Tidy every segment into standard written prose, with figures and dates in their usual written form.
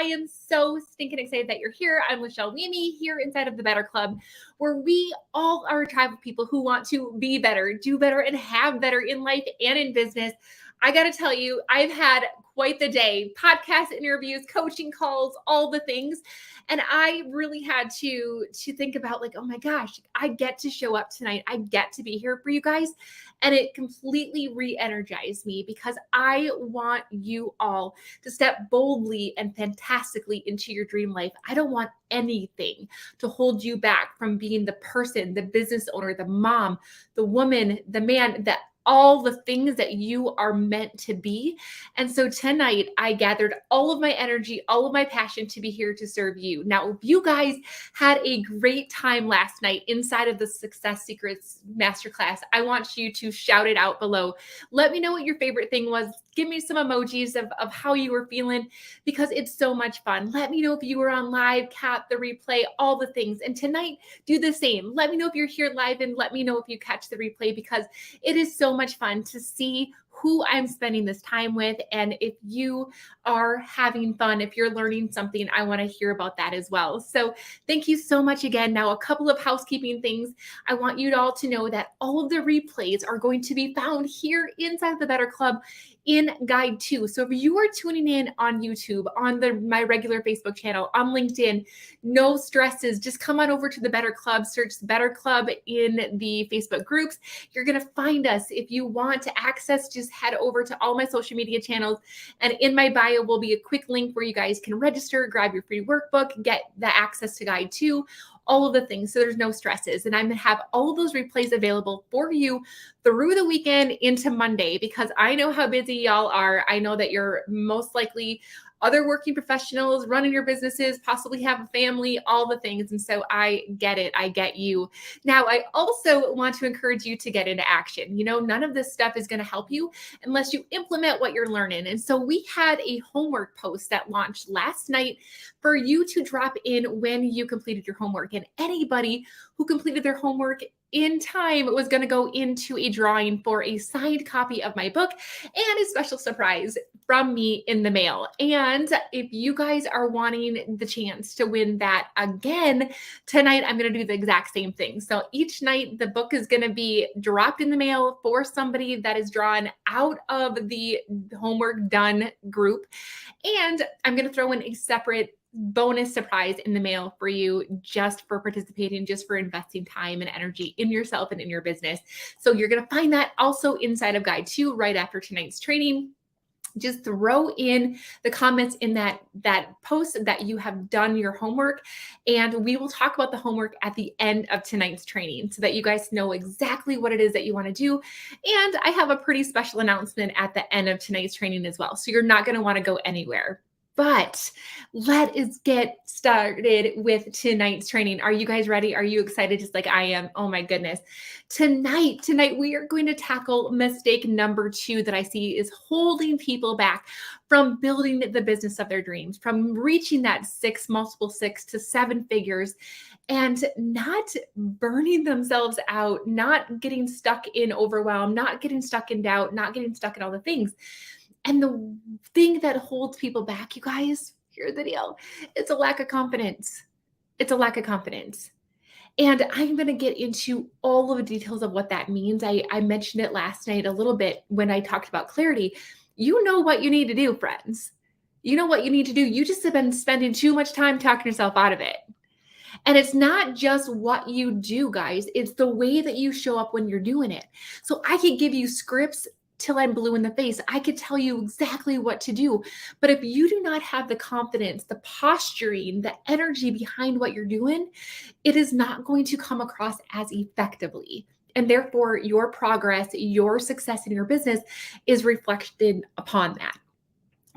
am so stinking excited that you're here. I'm Michelle Weemy here inside of the Better Club, where we all are a tribe of people who want to be better, do better, and have better in life and in business. I got to tell you, I've had quite the day, podcast interviews, coaching calls, all the things. And I really had to think about like, oh my gosh, I get to show up tonight. I get to be here for you guys. And it completely re-energized me because I want you all to step boldly and fantastically into your dream life. I don't want anything to hold you back from being the person, the business owner, the mom, the woman, the man, that all the things that you are meant to be. And so tonight I gathered all of my energy, all of my passion to be here to serve you. Now, if you guys had a great time last night inside of the Success Secrets Masterclass, I want you to shout it out below. Let me know what your favorite thing was. Give me some emojis of how you were feeling because it's so much fun. Let me know if you were on live, cap the replay, all the things. And tonight, do the same. Let me know if you're here live and let me know if you catch the replay because it is so much fun to see who I'm spending this time with. And if you are having fun, if you're learning something, I want to hear about that as well. So thank you so much again. Now, a couple of housekeeping things. I want you all to know that all of the replays are going to be found here inside the Better Club in Guide 2. So if you are tuning in on YouTube, on my regular Facebook channel, on LinkedIn, no stresses. Just come on over to the Better Club, search the Better Club in the Facebook groups. You're going to find us. If you want to access, just head over to all my social media channels. And in my bio will be a quick link where you guys can register, grab your free workbook, get the access to Guide 2, all of the things. So there's no stresses. And I'm going to have all of those replays available for you through the weekend into Monday because I know how busy y'all are. I know that you're most likely other working professionals, running your businesses, possibly have a family, all the things. And so I get it. I get you. Now, I also want to encourage you to get into action. You know, none of this stuff is going to help you unless you implement what you're learning. And so we had a homework post that launched last night for you to drop in when you completed your homework. And anybody who completed their homework in time was going to go into a drawing for a signed copy of my book and a special surprise from me in the mail. And if you guys are wanting the chance to win that again, tonight I'm going to do the exact same thing. So each night the book is going to be dropped in the mail for somebody that is drawn out of the homework done group. And I'm going to throw in a separate bonus surprise in the mail for you just for participating, just for investing time and energy in yourself and in your business. So you're going to find that also inside of Guide 2 right after tonight's training. Just throw in the comments in that post that you have done your homework, and we will talk about the homework at the end of tonight's training so that you guys know exactly what it is that you want to do. And I have a pretty special announcement at the end of tonight's training as well. So you're not going to want to go anywhere. But let us get started with tonight's training. Are you guys ready? Are you excited just like I am? Oh my goodness. Tonight we are going to tackle mistake number 2 that I see is holding people back from building the business of their dreams, from reaching that multiple 6 to 7 figures and not burning themselves out, not getting stuck in overwhelm, not getting stuck in doubt, not getting stuck in all the things. And the thing that holds people back, you guys, here's the deal. It's a lack of confidence. It's a lack of confidence. And I'm going to get into all of the details of what that means. I mentioned it last night a little bit when I talked about clarity. You know what you need to do, friends. You know what you need to do. You just have been spending too much time talking yourself out of it. And it's not just what you do, guys. It's the way that you show up when you're doing it. So I could give you scripts till I'm blue in the face. I could tell you exactly what to do. But if you do not have the confidence, the posturing, the energy behind what you're doing, it is not going to come across as effectively. And therefore, your progress, your success in your business is reflected upon that.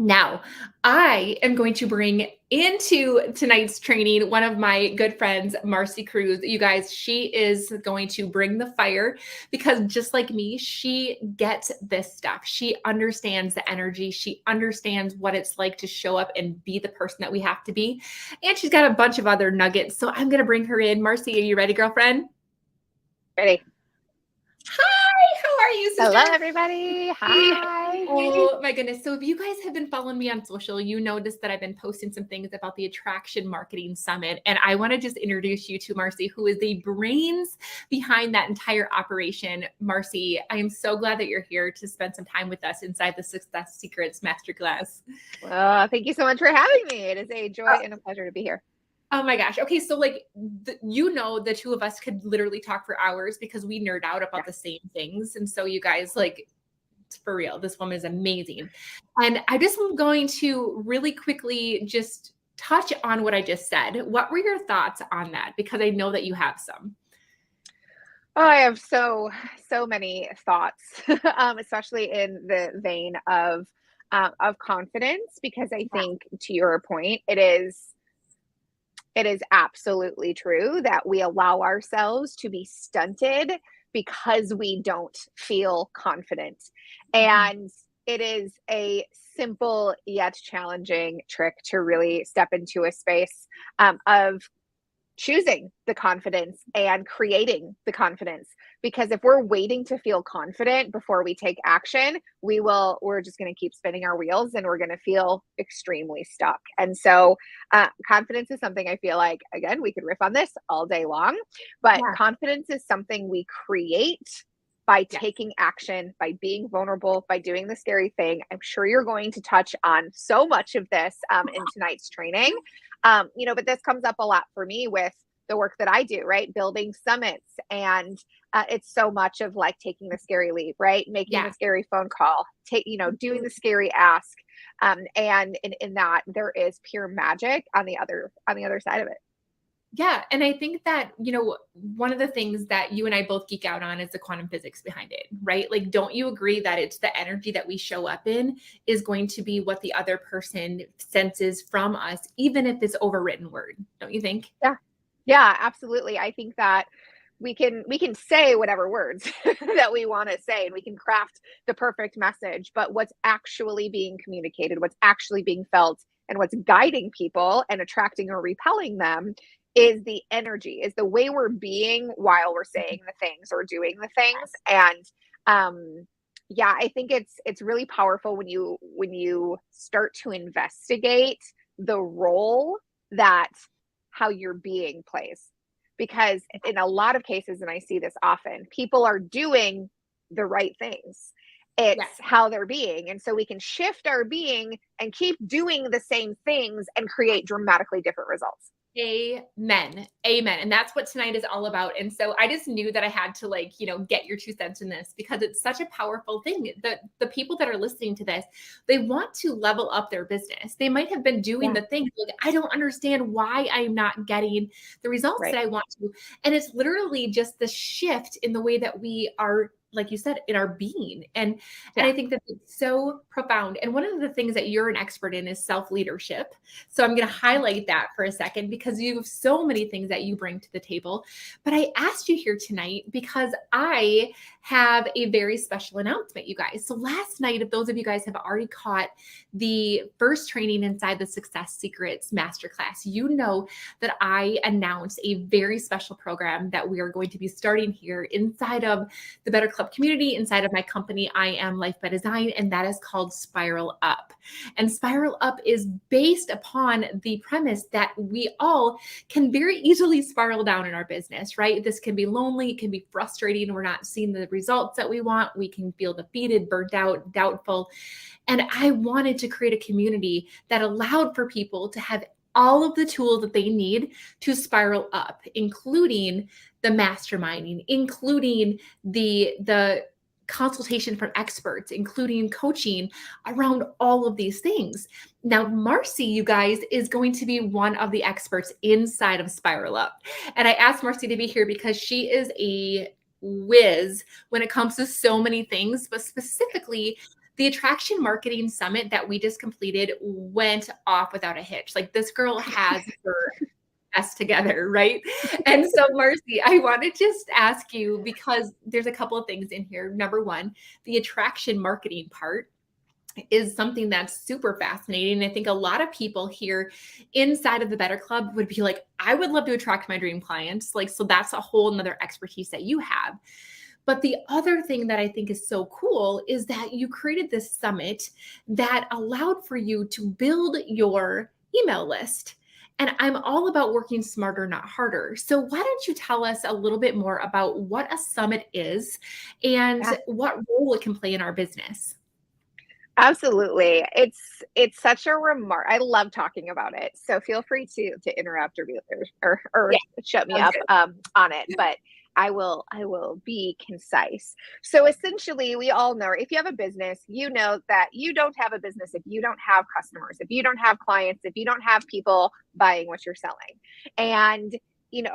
Now, I am going to bring into tonight's training one of my good friends, Marcy Cruz. You guys, she is going to bring the fire because just like me, she gets this stuff. She understands the energy. She understands what it's like to show up and be the person that we have to be. And she's got a bunch of other nuggets. So I'm going to bring her in. Marcy, are you ready, girlfriend? Ready. Hi, how are you, sister? Hello, everybody. Hi. Oh my goodness. So if you guys have been following me on social, you noticed that I've been posting some things about the Attraction Marketing Summit. And I want to just introduce you to Marcy, who is the brains behind that entire operation. Marcy, I am so glad that you're here to spend some time with us inside the Success Secrets Masterclass. Well, thank you so much for having me. It is a joy and a pleasure to be here. Oh my gosh. Okay. So like, the two of us could literally talk for hours because we nerd out about the same things. And so you guys, like, for real, this woman is amazing. And I just am going to really quickly just touch on what I just said. What were your thoughts on that? Because I know that you have some. Oh, I have so many thoughts, especially in the vein of confidence, because I think, to your point, it is absolutely true that we allow ourselves to be stunted because we don't feel confident. And it is a simple yet challenging trick to really step into a space of choosing the confidence and creating the confidence. Because if we're waiting to feel confident before we take action, we're just going to keep spinning our wheels and we're going to feel extremely stuck. And so confidence is something I feel like, again, we could riff on this all day long, but confidence is something we create by taking action, by being vulnerable, by doing the scary thing. I'm sure you're going to touch on so much of this in tonight's training. But this comes up a lot for me with the work that I do, right? Building summits. And it's so much of like taking the scary leap, right? Making the scary phone call, doing the scary ask. And in that there is pure magic on the other side of it. Yeah. And I think that, one of the things that you and I both geek out on is the quantum physics behind it, right? Like, don't you agree that it's the energy that we show up in is going to be what the other person senses from us, even if it's overwritten word, don't you think? Yeah. Yeah, absolutely. I think that we can say whatever words that we want to say, and we can craft the perfect message, but what's actually being communicated, what's actually being felt, and what's guiding people and attracting or repelling them is the energy, is the way we're being while we're saying the things or doing the things. And I think it's really powerful when you start to investigate the role that how you're being plays. Because in a lot of cases, and I see this often, people are doing the right things. It's how they're being. And so we can shift our being and keep doing the same things and create dramatically different results. Amen. Amen. And that's what tonight is all about. And so I just knew that I had to get your 2 cents in this because it's such a powerful thing that the people that are listening to this, they want to level up their business. They might have been doing the things like, I don't understand why I'm not getting the results that I want to. And it's literally just the shift in the way that we are, like you said, in our being. And I think that it's so profound. And one of the things that you're an expert in is self-leadership. So I'm going to highlight that for a second because you have so many things that you bring to the table. But I asked you here tonight because I have a very special announcement, you guys. So last night, if those of you guys have already caught the first training inside the Success Secrets Masterclass, you know that I announced a very special program that we are going to be starting here inside of the Better Club community, inside of my company, I Am Life by Design, and that is called Spiral Up. And Spiral Up is based upon the premise that we all can very easily spiral down in our business, right? This can be lonely, it can be frustrating, we're not seeing the results that we want, we can feel defeated, burnt out, doubtful. And I wanted to create a community that allowed for people to have all of the tools that they need to spiral up, including the masterminding, including the consultation from experts, including coaching around all of these things. Now, Marcy, you guys, is going to be one of the experts inside of Spiral Up. And I asked Marcy to be here because she is a whiz when it comes to so many things, but specifically the Attraction Marketing Summit that we just completed went off without a hitch. Like, this girl has her best together, right? And so, Marcy, I want to just ask you, because there's a couple of things in here. Number one, the attraction marketing part is something that's super fascinating. I think a lot of people here inside of the Better Club would be like, I would love to attract my dream clients. So that's a whole nother expertise that you have. But the other thing that I think is so cool is that you created this summit that allowed for you to build your email list. And I'm all about working smarter, not harder. So why don't you tell us a little bit more about what a summit is and Yeah. what role it can play in our business? Absolutely. It's such a remark. I love talking about it. So feel free to interrupt or Yeah, shut me sounds up good. on it, but I will be concise. So essentially, we all know if you have a business, you know that you don't have a business if you don't have customers, if you don't have clients, if you don't have people buying what you're selling. And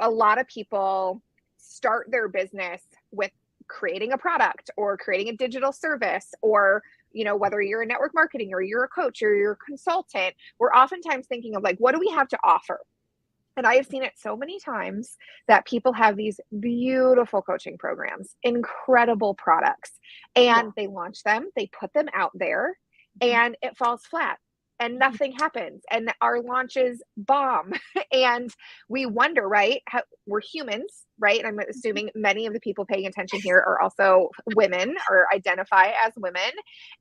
a lot of people start their business with creating a product or creating a digital service, or whether you're a network marketing or you're a coach or you're a consultant, we're oftentimes thinking of like, what do we have to offer? And I have seen it so many times that people have these beautiful coaching programs, incredible products, Yeah. and they launch them, they put them out there, and it falls flat and Mhm. nothing happens. And our launches bomb. And we wonder, right? We're humans, right? And I'm assuming many of the people paying attention here are also women or identify as women.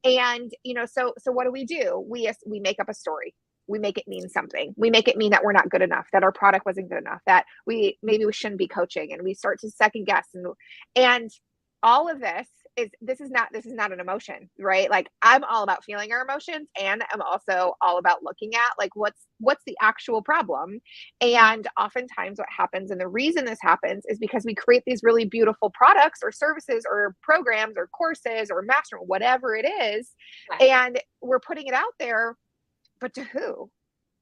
And, so what do? We make up a story. We make it mean something. We make it mean that we're not good enough, that our product wasn't good enough, that maybe we shouldn't be coaching, and we start to second guess. And all of this is not an emotion, right? Like, I'm all about feeling our emotions, and I'm also all about looking at like what's the actual problem. And oftentimes what happens, and the reason this happens, is because we create these really beautiful products or services or programs or courses or master, whatever it is, Right. and we're putting it out there, but to who?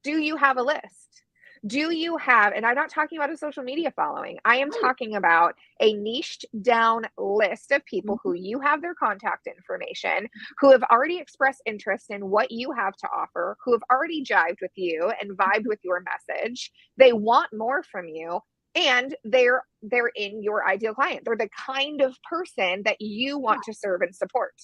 Do you have a list? Do you have, and I'm not talking about a social media following, I am Right. talking about a niched down list of people Mhm. who you have their contact information, who have already expressed interest in what you have to offer, who have already jived with you and vibed with your message. They want more from you, and they're in your ideal client. They're the kind of person that you Yeah. want to serve and support.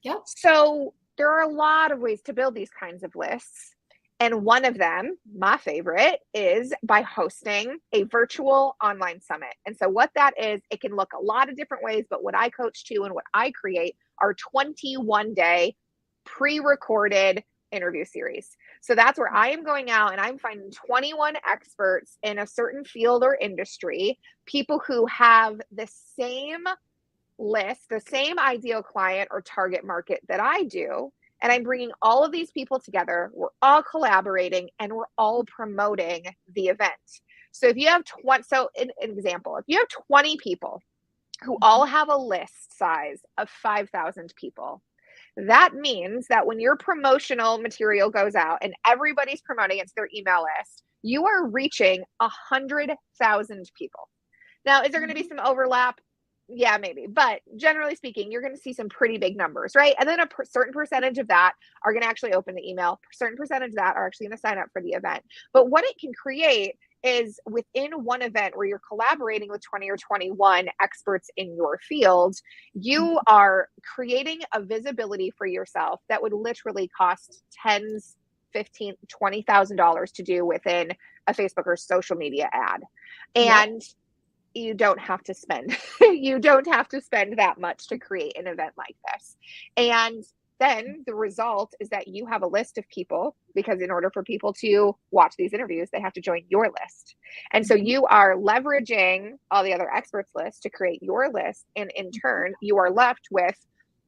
Yep. So there are a lot of ways to build these kinds of lists. And one of them, my favorite, is by hosting a virtual online summit. And so what that is, it can look a lot of different ways, but what I coach to and what I create are 21-day pre-recorded interview series. So that's where I am going out and I'm finding 21 experts in a certain field or industry, people who have the same list, the same ideal client or target market that I do. And I'm bringing all of these people together. We're all collaborating and we're all promoting the event. So if you have 20, so an example, if you have 20 people who all Mhm. have a list size of 5,000 people, that means that when your promotional material goes out and everybody's promoting it to their email list, you are reaching 100,000 people. Now, is there going to be Mhm. some overlap? Yeah, maybe. But generally speaking, you're going to see some pretty big numbers, right? And then a certain percentage of that are going to actually open the email. A certain percentage of that are actually going to sign up for the event. But what it can create is within one event where you're collaborating with 20 or 21 experts in your field, you are creating a visibility for yourself that would literally cost tens, 15, $20,000 to do within a Facebook or social media ad. Yep. And you don't have to spend you don't have to spend that much to create an event like this. And then the result is that you have a list of people, because in order for people to watch these interviews, they have to join your list. And so Mhm. you are leveraging all the other experts lists to create your list, and in turn you are left with,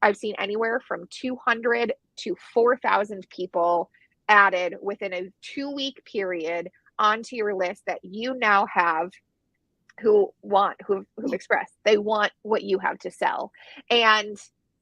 I've seen anywhere from 200 to 4,000 people added within a 2-week period onto your list that you now have, who've expressed they want what you have to sell. And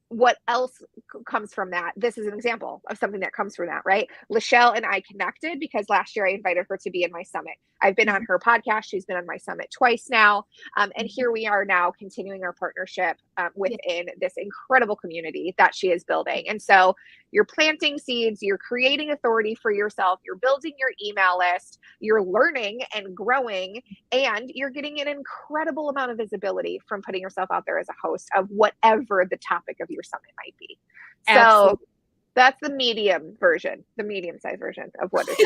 what else comes from that? This is an example of something that comes from that, right? Lachelle and I connected because last year I invited her to be in my summit. I've been on Mhm. her podcast. She's been on my summit twice now. And Mhm. here we are now continuing our partnership Yeah. within this incredible community that she is building. And so you're planting seeds, you're creating authority for yourself, you're building your email list, you're learning and growing, and you're getting an incredible amount of visibility from putting yourself out there as a host of whatever the topic of your summit might be. So Absolutely. That's the medium-sized version of what is.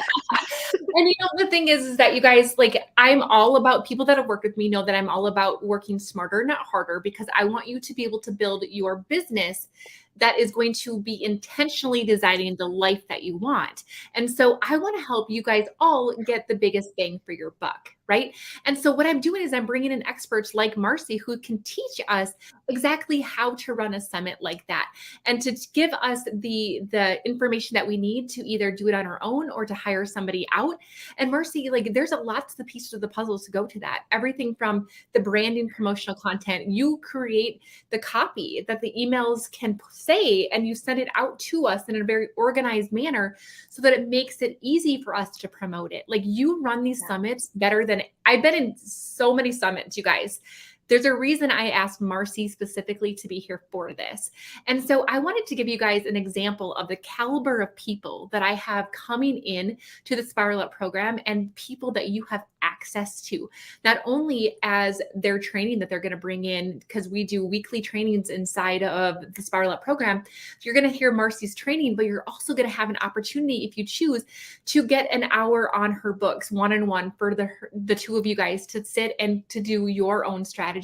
And the thing is that you guys, like, I'm all about, people that have worked with me know that I'm all about working smarter, not harder, because I want you to be able to build your business that is going to be intentionally designing the life that you want. And so I want to help you guys all get the biggest bang for your buck, right? And so what I'm doing is I'm bringing in experts like Marcy who can teach us exactly how to run a summit like that, and to give us the information that we need to either do it on our own or to hire somebody out. And Marcy, like, there's a lots of the pieces of the puzzles to go to that. Everything from the branding, promotional content, you create the copy that the emails can say, and you send it out to us in a very organized manner so that it makes it easy for us to promote it. Like, you run these summits better than I've been in so many summits, you guys. There's a reason I asked Marcy specifically to be here for this. And so I wanted to give you guys an example of the caliber of people that I have coming in to the Spiral Up program, and people that you have access to, not only as their training that they're going to bring in, because we do weekly trainings inside of the Spiral Up program. So you're going to hear Marcy's training, but you're also going to have an opportunity, if you choose, to get an hour on her books, one-on-one, for the two of you guys to sit and to do your own strategy.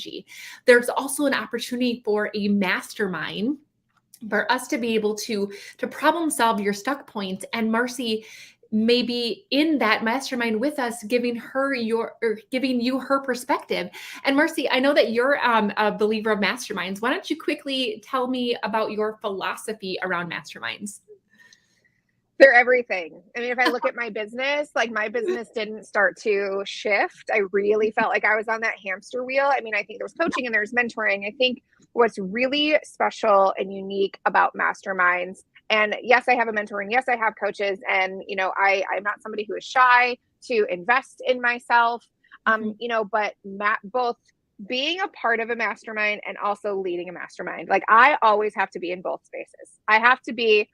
There's also an opportunity for a mastermind for us to be able to problem solve your stuck points. And Marcy maybe in that mastermind with us, giving you her perspective. And Marcy, I know that you're a believer of masterminds. Why don't you quickly tell me about your philosophy around masterminds? They're everything. I mean, if I look at my business, like, my business didn't start to shift. I really felt like I was on that hamster wheel. I mean, I think there's coaching and there's mentoring. I think what's really special and unique about masterminds, and yes, I have a mentor, and yes, I have coaches, and, I'm not somebody who is shy to invest in myself, but both being a part of a mastermind and also leading a mastermind. Like, I always have to be in both spaces. I have to be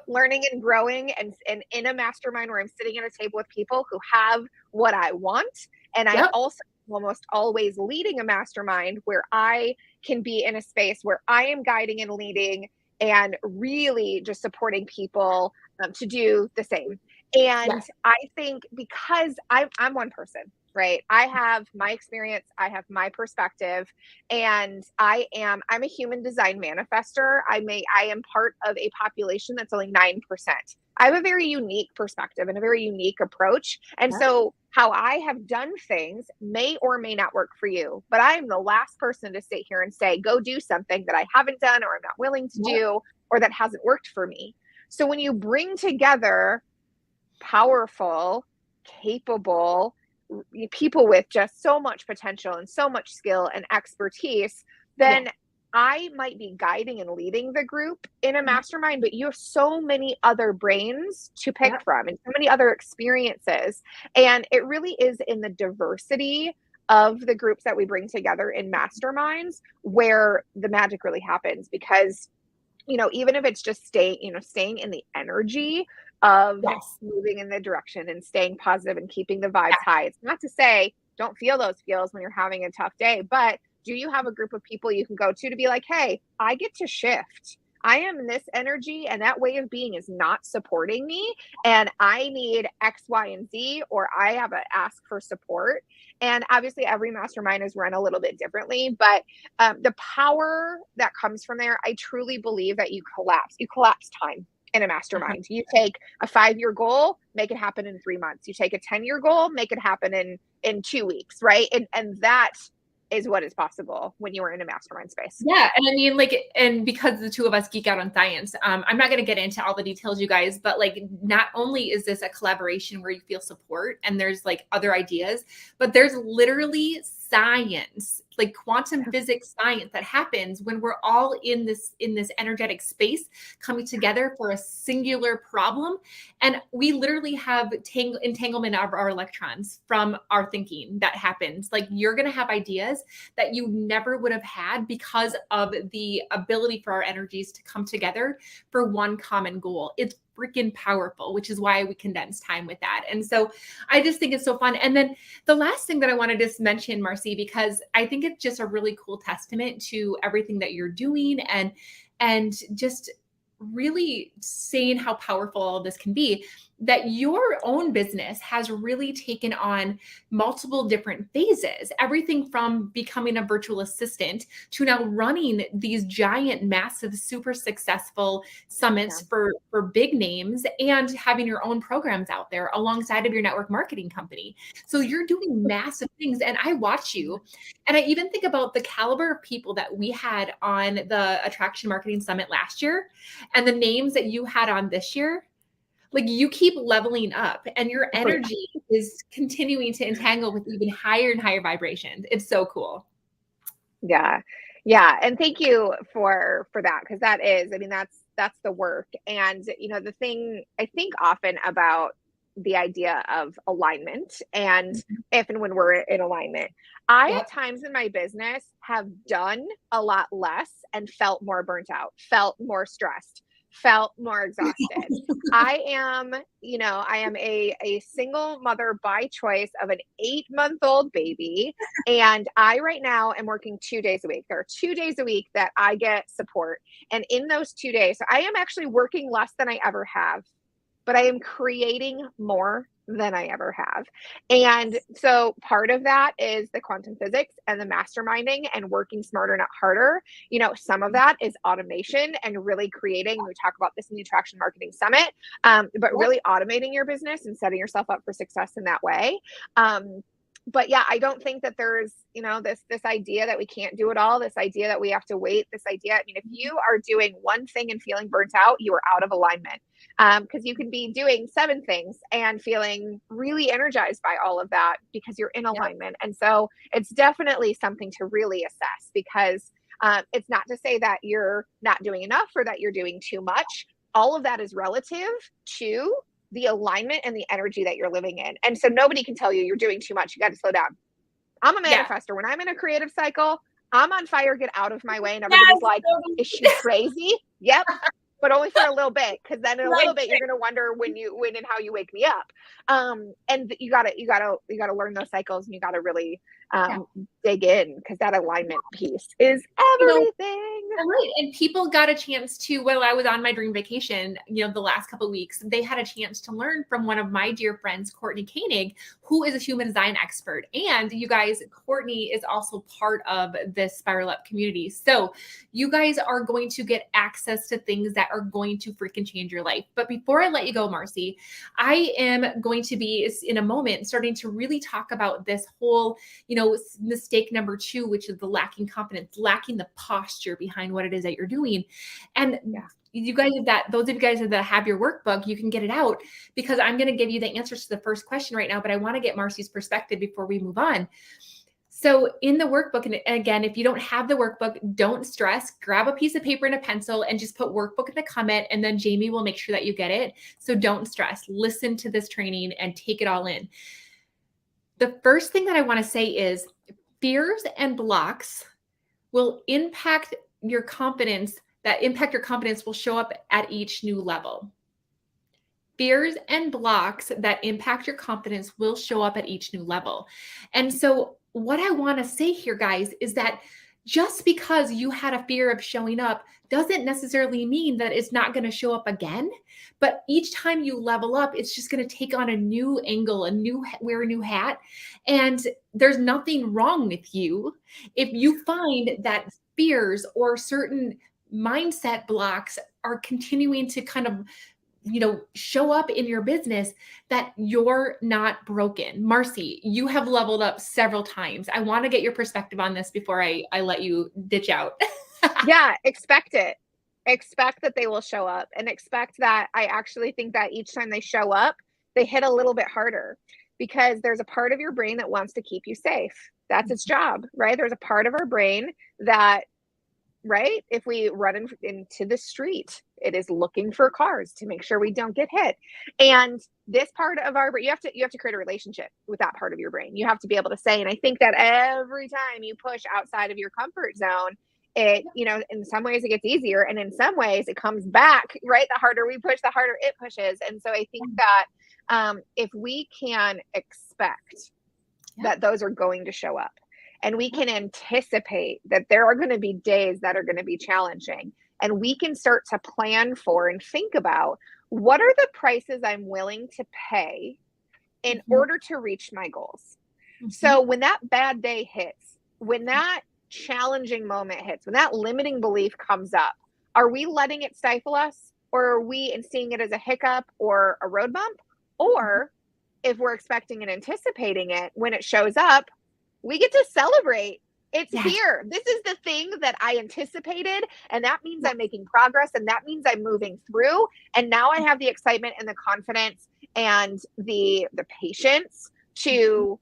learning and growing, and in a mastermind where I'm sitting at a table with people who have what I want. And I also almost always leading a mastermind where I can be in a space where I am guiding and leading and really just supporting people to do the same. And I think because I'm one person, right? I have my experience, I have my perspective, and I'm a human design manifester. I am part of a population that's only 9%. I have a very unique perspective and a very unique approach. And so how I have done things may or may not work for you, but I'm the last person to sit here and say, go do something that I haven't done, or I'm not willing to do, or that hasn't worked for me. So when you bring together powerful, capable people with just so much potential and so much skill and expertise, then I might be guiding and leading the group in a mastermind, but you have so many other brains to pick from, and so many other experiences. And it really is in the diversity of the groups that we bring together in masterminds where the magic really happens. Because, even if it's just staying in the energy of moving in the direction and staying positive and keeping the vibes high. It's not to say don't feel those feels when you're having a tough day, but do you have a group of people you can go to be like, hey, I get to shift. I am in this energy, and that way of being is not supporting me, and I need X, Y, and Z, or I have an ask for support. And obviously every mastermind is run a little bit differently, but the power that comes from there, I truly believe that you collapse time in a mastermind. You take a 5-year goal, make it happen in 3 months. You take a 10-year goal, make it happen in 2 weeks, right? And that is what is possible when you are in a mastermind space. Yeah. And I mean, and because the two of us geek out on science, I'm not going to get into all the details, you guys, but not only is this a collaboration where you feel support and there's other ideas, but there's literally science, like quantum physics science, that happens when we're all in this energetic space coming together for a singular problem. And we literally have entanglement of our electrons from our thinking that happens. Like, you're going to have ideas that you never would have had because of the ability for our energies to come together for one common goal. It's freaking powerful, which is why we condense time with that. And so I just think it's so fun. And then the last thing that I wanted to mention, Marcy, because I think it's just a really cool testament to everything that you're doing, and just really saying how powerful all of this can be, that your own business has really taken on multiple different phases, everything from becoming a virtual assistant to now running these giant, massive, super successful summits for big names and having your own programs out there alongside of your network marketing company. So you're doing massive things. And I watch you, and I even think about the caliber of people that we had on the Attraction Marketing Summit last year and the names that you had on this year. Like, you keep leveling up and your energy is continuing to entangle with even higher and higher vibrations. It's so cool. Yeah. Yeah. And thank you for that. Cause that is, I mean, that's the work. And, you know, the thing I think often about the idea of alignment and if and when we're in alignment, I Yep. at times in my business have done a lot less and felt more burnt out, felt more stressed, felt more exhausted. I am, you know, I am a single mother by choice of an 8-month-old baby. And I right now am working 2 days a week. There are 2 days a week that I get support. And in those 2 days, so I am actually working less than I ever have, but I am creating more than I ever have. And so part of that is the quantum physics and the masterminding and working smarter, not harder. You know, some of that is automation and really creating, we talk about this in the Attraction Marketing Summit, but really automating your business and setting yourself up for success in that way. But yeah, I don't think that there's, you know, this idea that we can't do it all, this idea that we have to wait, this idea. I mean, if you are doing one thing and feeling burnt out, you are out of alignment. Because you can be doing 7 things and feeling really energized by all of that because you're in alignment. And so it's definitely something to really assess, because it's not to say that you're not doing enough or that you're doing too much. All of that is relative to the alignment and the energy that you're living in. And so nobody can tell you you're doing too much. You got to slow down. I'm a manifester. When I'm in a creative cycle, I'm on fire, get out of my way. And everybody's like, is she crazy? Yep. But only for a little bit, because then in a little bit you're gonna wonder when and how you wake me up. And you gotta learn those cycles, and you gotta really dig in, because that alignment piece is everything. Right. And people got a chance to, while I was on my dream vacation, you know, the last couple of weeks, they had a chance to learn from one of my dear friends, Courtney Koenig, who is a human design expert. And you guys, Courtney is also part of this Spiral Up community. So you guys are going to get access to things that are going to freaking change your life. But before I let you go, Marcy, I am going to be in a moment starting to really talk about this whole, you know, mistake number 2, which is the lacking confidence, lacking the posture behind what it is that you're doing. And you guys, those of you guys that have your workbook, you can get it out, because I'm going to give you the answers to the first question right now, but I want to get Marcy's perspective before we move on. So in the workbook, and again, if you don't have the workbook, don't stress, grab a piece of paper and a pencil and just put workbook in the comment, and then Jamie will make sure that you get it. So don't stress, listen to this training and take it all in. The first thing that I want to say is fears and blocks will impact your confidence. That impact your confidence will show up at each new level. Fears and blocks that impact your confidence will show up at each new level. And so what I want to say here, guys, is that just because you had a fear of showing up doesn't necessarily mean that it's not going to show up again. But each time you level up, it's just going to take on a new angle, wear a new hat. And there's nothing wrong with you if you find that fears or certain mindset blocks are continuing to kind of, you know, show up in your business, that you're not broken. Marcy, you have leveled up several times. I want to get your perspective on this before I let you ditch out. Yeah, expect it. Expect that they will show up, and expect that I actually think that each time they show up, they hit a little bit harder, because there's a part of your brain that wants to keep you safe. That's its job, right? There's a part of our brain that, right, if we run into the street, it is looking for cars to make sure we don't get hit. And this part of our brain, you have to create a relationship with that part of your brain. You have to be able to say, and I think that every time you push outside of your comfort zone, it, you know, in some ways it gets easier, and in some ways it comes back, right? The harder we push, the harder it pushes. And so I think that if we can expect that those are going to show up, and we can anticipate that there are going to be days that are going to be challenging, and we can start to plan for and think about what are the prices I'm willing to pay in order to reach my goals. So when that bad day hits, when that challenging moment hits, when that limiting belief comes up, are we letting it stifle us, or are we and seeing it as a hiccup or a road bump? Or if we're expecting and anticipating it, when it shows up, we get to celebrate. It's here. This is the thing that I anticipated, and that means I'm making progress, and that means I'm moving through. And now I have the excitement and the confidence and the patience to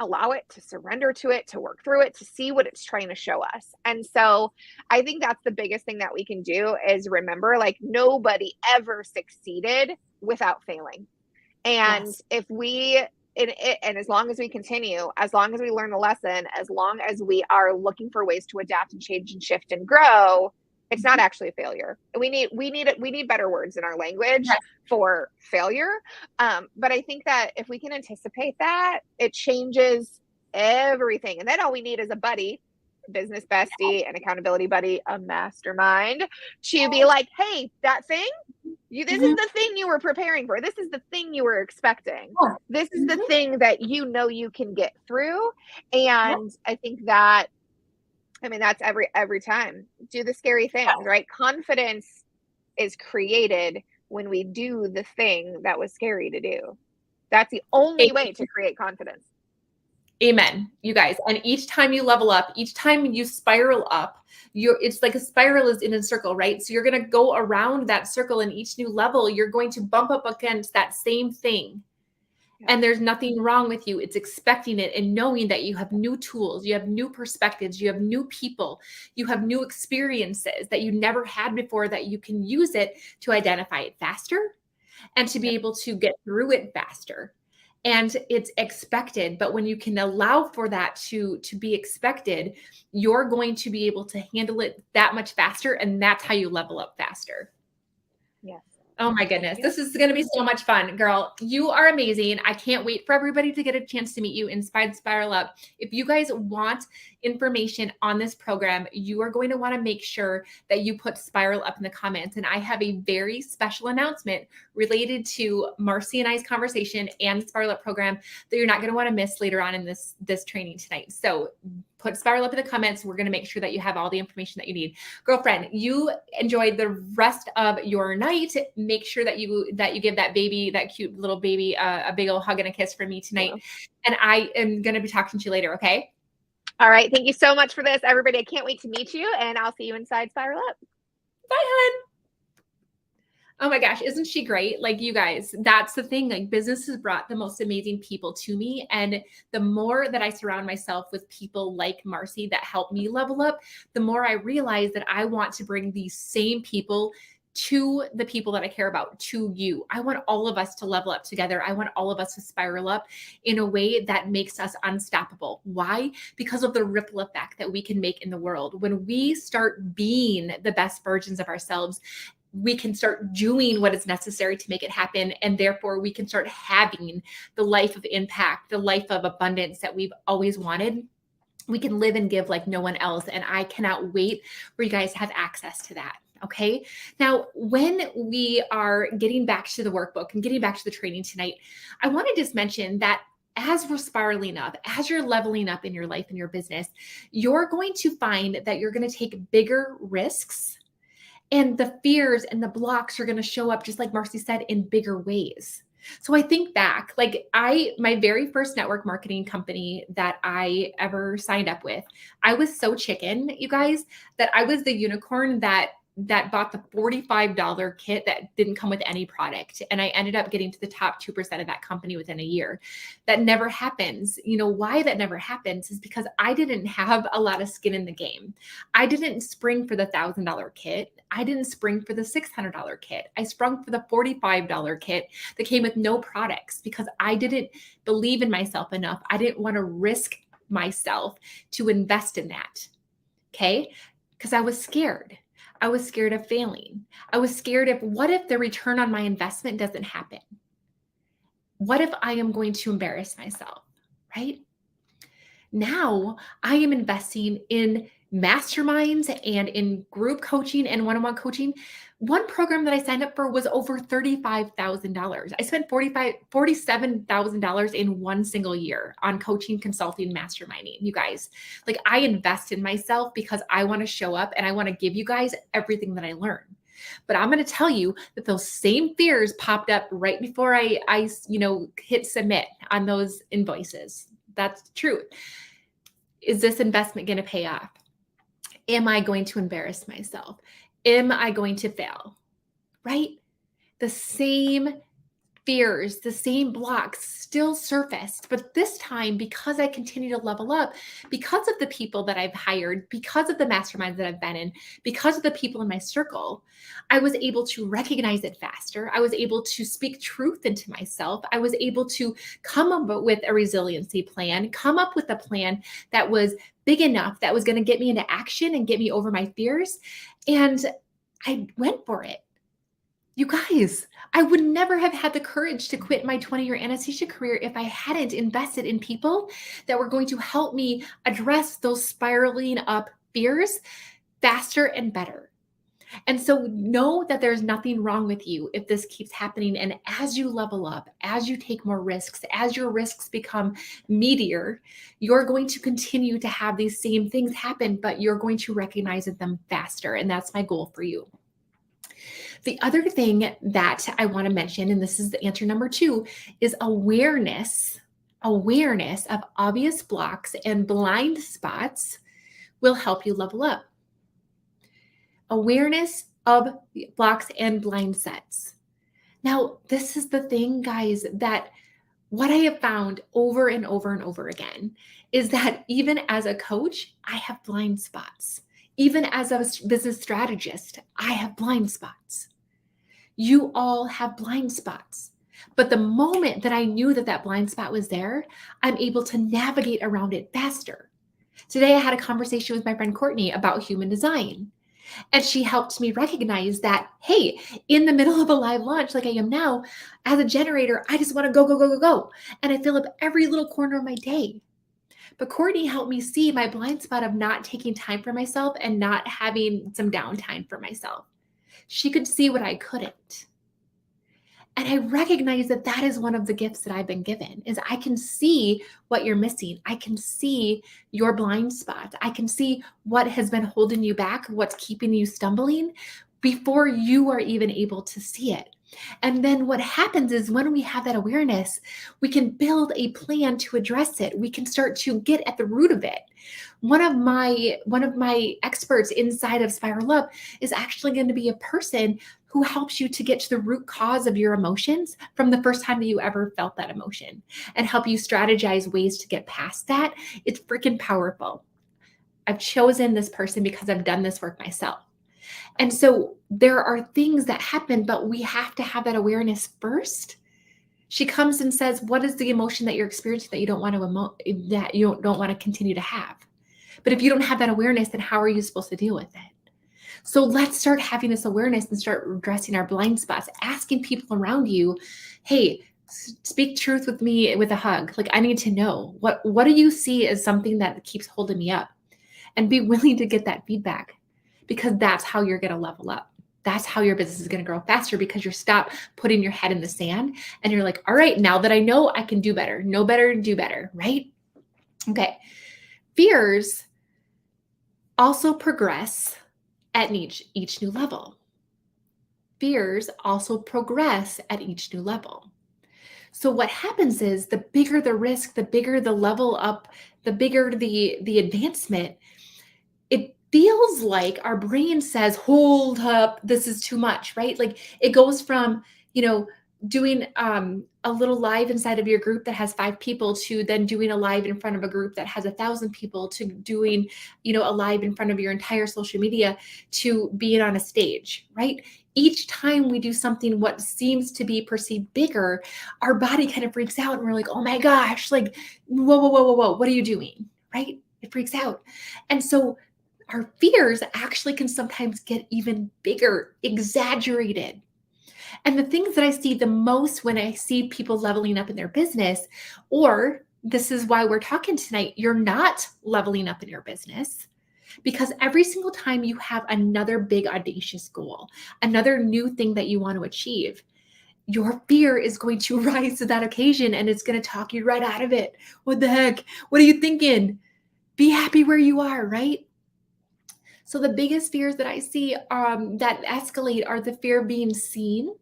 allow it, to surrender to it, to work through it, to see what it's trying to show us. And so I think that's the biggest thing that we can do is remember, like, nobody ever succeeded without failing. And if we, and as long as we continue, as long as we learn the lesson, as long as we are looking for ways to adapt and change and shift and grow, it's not actually a failure. We need better words in our language for failure. But I think that if we can anticipate that, it changes everything. And then all we need is a buddy, business bestie, an accountability buddy, a mastermind to be like, hey, that thing, this is the thing you were preparing for. This is the thing you were expecting. This is the thing that you know you can get through. And I think that, I mean, that's every time. Do the scary things, right? Confidence is created when we do the thing that was scary to do. That's the only way to create confidence. Amen, you guys. And each time you level up, each time you spiral up, it's like a spiral is in a circle, right? So you're going to go around that circle, and each new level, you're going to bump up against that same thing. And there's nothing wrong with you. It's expecting it and knowing that you have new tools, you have new perspectives, you have new people, you have new experiences that you never had before, that you can use it to identify it faster and to be able to get through it faster. And it's expected, but when you can allow for that to be expected, you're going to be able to handle it that much faster, and that's how you level up faster. Yes. Oh my goodness. This is going to be so much fun, girl. You are amazing. I can't wait for everybody to get a chance to meet you inside Spiral Up. If you guys want information on this program, you are going to want to make sure that you put Spiral Up in the comments. And I have a very special announcement related to Marcy and I's conversation and the Spiral Up program that you're not going to want to miss later on in this training tonight. So put Spiral Up in the comments. We're going to make sure that you have all the information that you need. Girlfriend, you enjoyed the rest of your night. Make sure that you give that baby, that cute little baby, a big old hug and a kiss from me tonight. Yeah. And I am going to be talking to you later. Okay. All right. Thank you so much for this, everybody. I can't wait to meet you, and I'll see you inside Spiral Up. Bye, hon. Oh my gosh, isn't she great? Like, you guys, that's the thing. Like, business has brought the most amazing people to me. And the more that I surround myself with people like Marcy that help me level up, the more I realize that I want to bring these same people to the people that I care about, to you. I want all of us to level up together. I want all of us to spiral up in a way that makes us unstoppable. Why? Because of the ripple effect that we can make in the world. When we start being the best versions of ourselves, we can start doing what is necessary to make it happen. And therefore we can start having the life of impact, the life of abundance that we've always wanted. We can live and give like no one else. And I cannot wait for you guys to have access to that. Okay. Now, when we are getting back to the workbook and getting back to the training tonight, I want to just mention that as we're spiraling up, as you're leveling up in your life and your business, you're going to find that you're going to take bigger risks, and the fears and the blocks are going to show up, just like Marcy said, in bigger ways. So I think back, like my very first network marketing company that I ever signed up with, I was so chicken, you guys, that I was the unicorn that bought the $45 kit that didn't come with any product. And I ended up getting to the top 2% of that company within a year. That never happens. You know why that never happens is because I didn't have a lot of skin in the game. I didn't spring for the $1,000 kit. I didn't spring for the $600 kit. I sprung for the $45 kit that came with no products because I didn't believe in myself enough. I didn't want to risk myself to invest in that. Okay. Because I was scared. I was scared of failing. I was scared of, what if the return on my investment doesn't happen? What if I am going to embarrass myself, right? Now I am investing in masterminds and in group coaching and one-on-one coaching. One program that I signed up for was over $35,000. I spent $47,000 in one single year on coaching, consulting, masterminding. You guys, like, I invest in myself because I want to show up and I want to give you guys everything that I learn. But I'm going to tell you that those same fears popped up right before I hit submit on those invoices. That's the truth. Is this investment going to pay off? Am I going to embarrass myself? Am I going to fail? Right? The same fears, the same blocks still surfaced. But this time, because I continue to level up, because of the people that I've hired, because of the masterminds that I've been in, because of the people in my circle, I was able to recognize it faster. I was able to speak truth into myself. I was able to come up with a resiliency plan, come up with a plan that was big enough that was going to get me into action and get me over my fears. And I went for it. You guys, I would never have had the courage to quit my 20-year anesthesia career if I hadn't invested in people that were going to help me address those spiraling up fears faster and better. And so know that there's nothing wrong with you if this keeps happening. And as you level up, as you take more risks, as your risks become meatier, you're going to continue to have these same things happen, but you're going to recognize them faster. And that's my goal for you. The other thing that I want to mention, and this is the answer number 2, is awareness. Awareness of obvious blocks and blind spots will help you level up. Awareness of blocks and blind spots. Now, this is the thing, guys, that what I have found over and over and over again is that even as a coach, I have blind spots. Even as a business strategist, I have blind spots. You all have blind spots. But the moment that I knew that that blind spot was there, I'm able to navigate around it faster. Today, I had a conversation with my friend Courtney about human design. And she helped me recognize that, hey, in the middle of a live launch like I am now, as a generator, I just want to go, go, go, go, go. And I fill up every little corner of my day. But Courtney helped me see my blind spot of not taking time for myself and not having some downtime for myself. She could see what I couldn't. And I recognize that that is one of the gifts that I've been given, is I can see what you're missing. I can see your blind spots. I can see what has been holding you back, what's keeping you stumbling before you are even able to see it. And then what happens is when we have that awareness, we can build a plan to address it. We can start to get at the root of it. One of my experts inside of Spiral Up is actually going to be a person who helps you to get to the root cause of your emotions from the first time that you ever felt that emotion and help you strategize ways to get past that. It's freaking powerful. I've chosen this person because I've done this work myself. And so there are things that happen, but we have to have that awareness first. She comes and says, what is the emotion that you're experiencing that you don't want to continue to have? But if you don't have that awareness, then how are you supposed to deal with it? So let's start having this awareness and start addressing our blind spots, asking people around you, hey, speak truth with me with a hug. Like, I need to know, what do you see as something that keeps holding me up? And be willing to get that feedback, because that's how you're going to level up. That's how your business is going to grow faster, because you're stop putting your head in the sand and you're like, all right, now that I know, I can do better, know better, and do better, right? Okay. Fears also progress at each new level. Fears also progress at each new level. So what happens is the bigger the risk, the bigger the level up, the bigger the advancement, it feels like our brain says, hold up, this is too much, right? Like it goes from, doing a little live inside of your group that has 5 people to then doing a live in front of a group that has 1,000 people to doing, a live in front of your entire social media to being on a stage, right? Each time we do something what seems to be perceived bigger, our body kind of freaks out and we're like, oh my gosh, like, whoa, whoa, whoa, whoa, whoa, what are you doing, right? It freaks out. And so our fears actually can sometimes get even bigger, exaggerated. And the things that I see the most when I see people leveling up in their business, or this is why we're talking tonight, you're not leveling up in your business. Because every single time you have another big audacious goal, another new thing that you want to achieve, your fear is going to rise to that occasion and it's going to talk you right out of it. What the heck? What are you thinking? Be happy where you are, right? So the biggest fears that I see that escalate are the fear of being seen.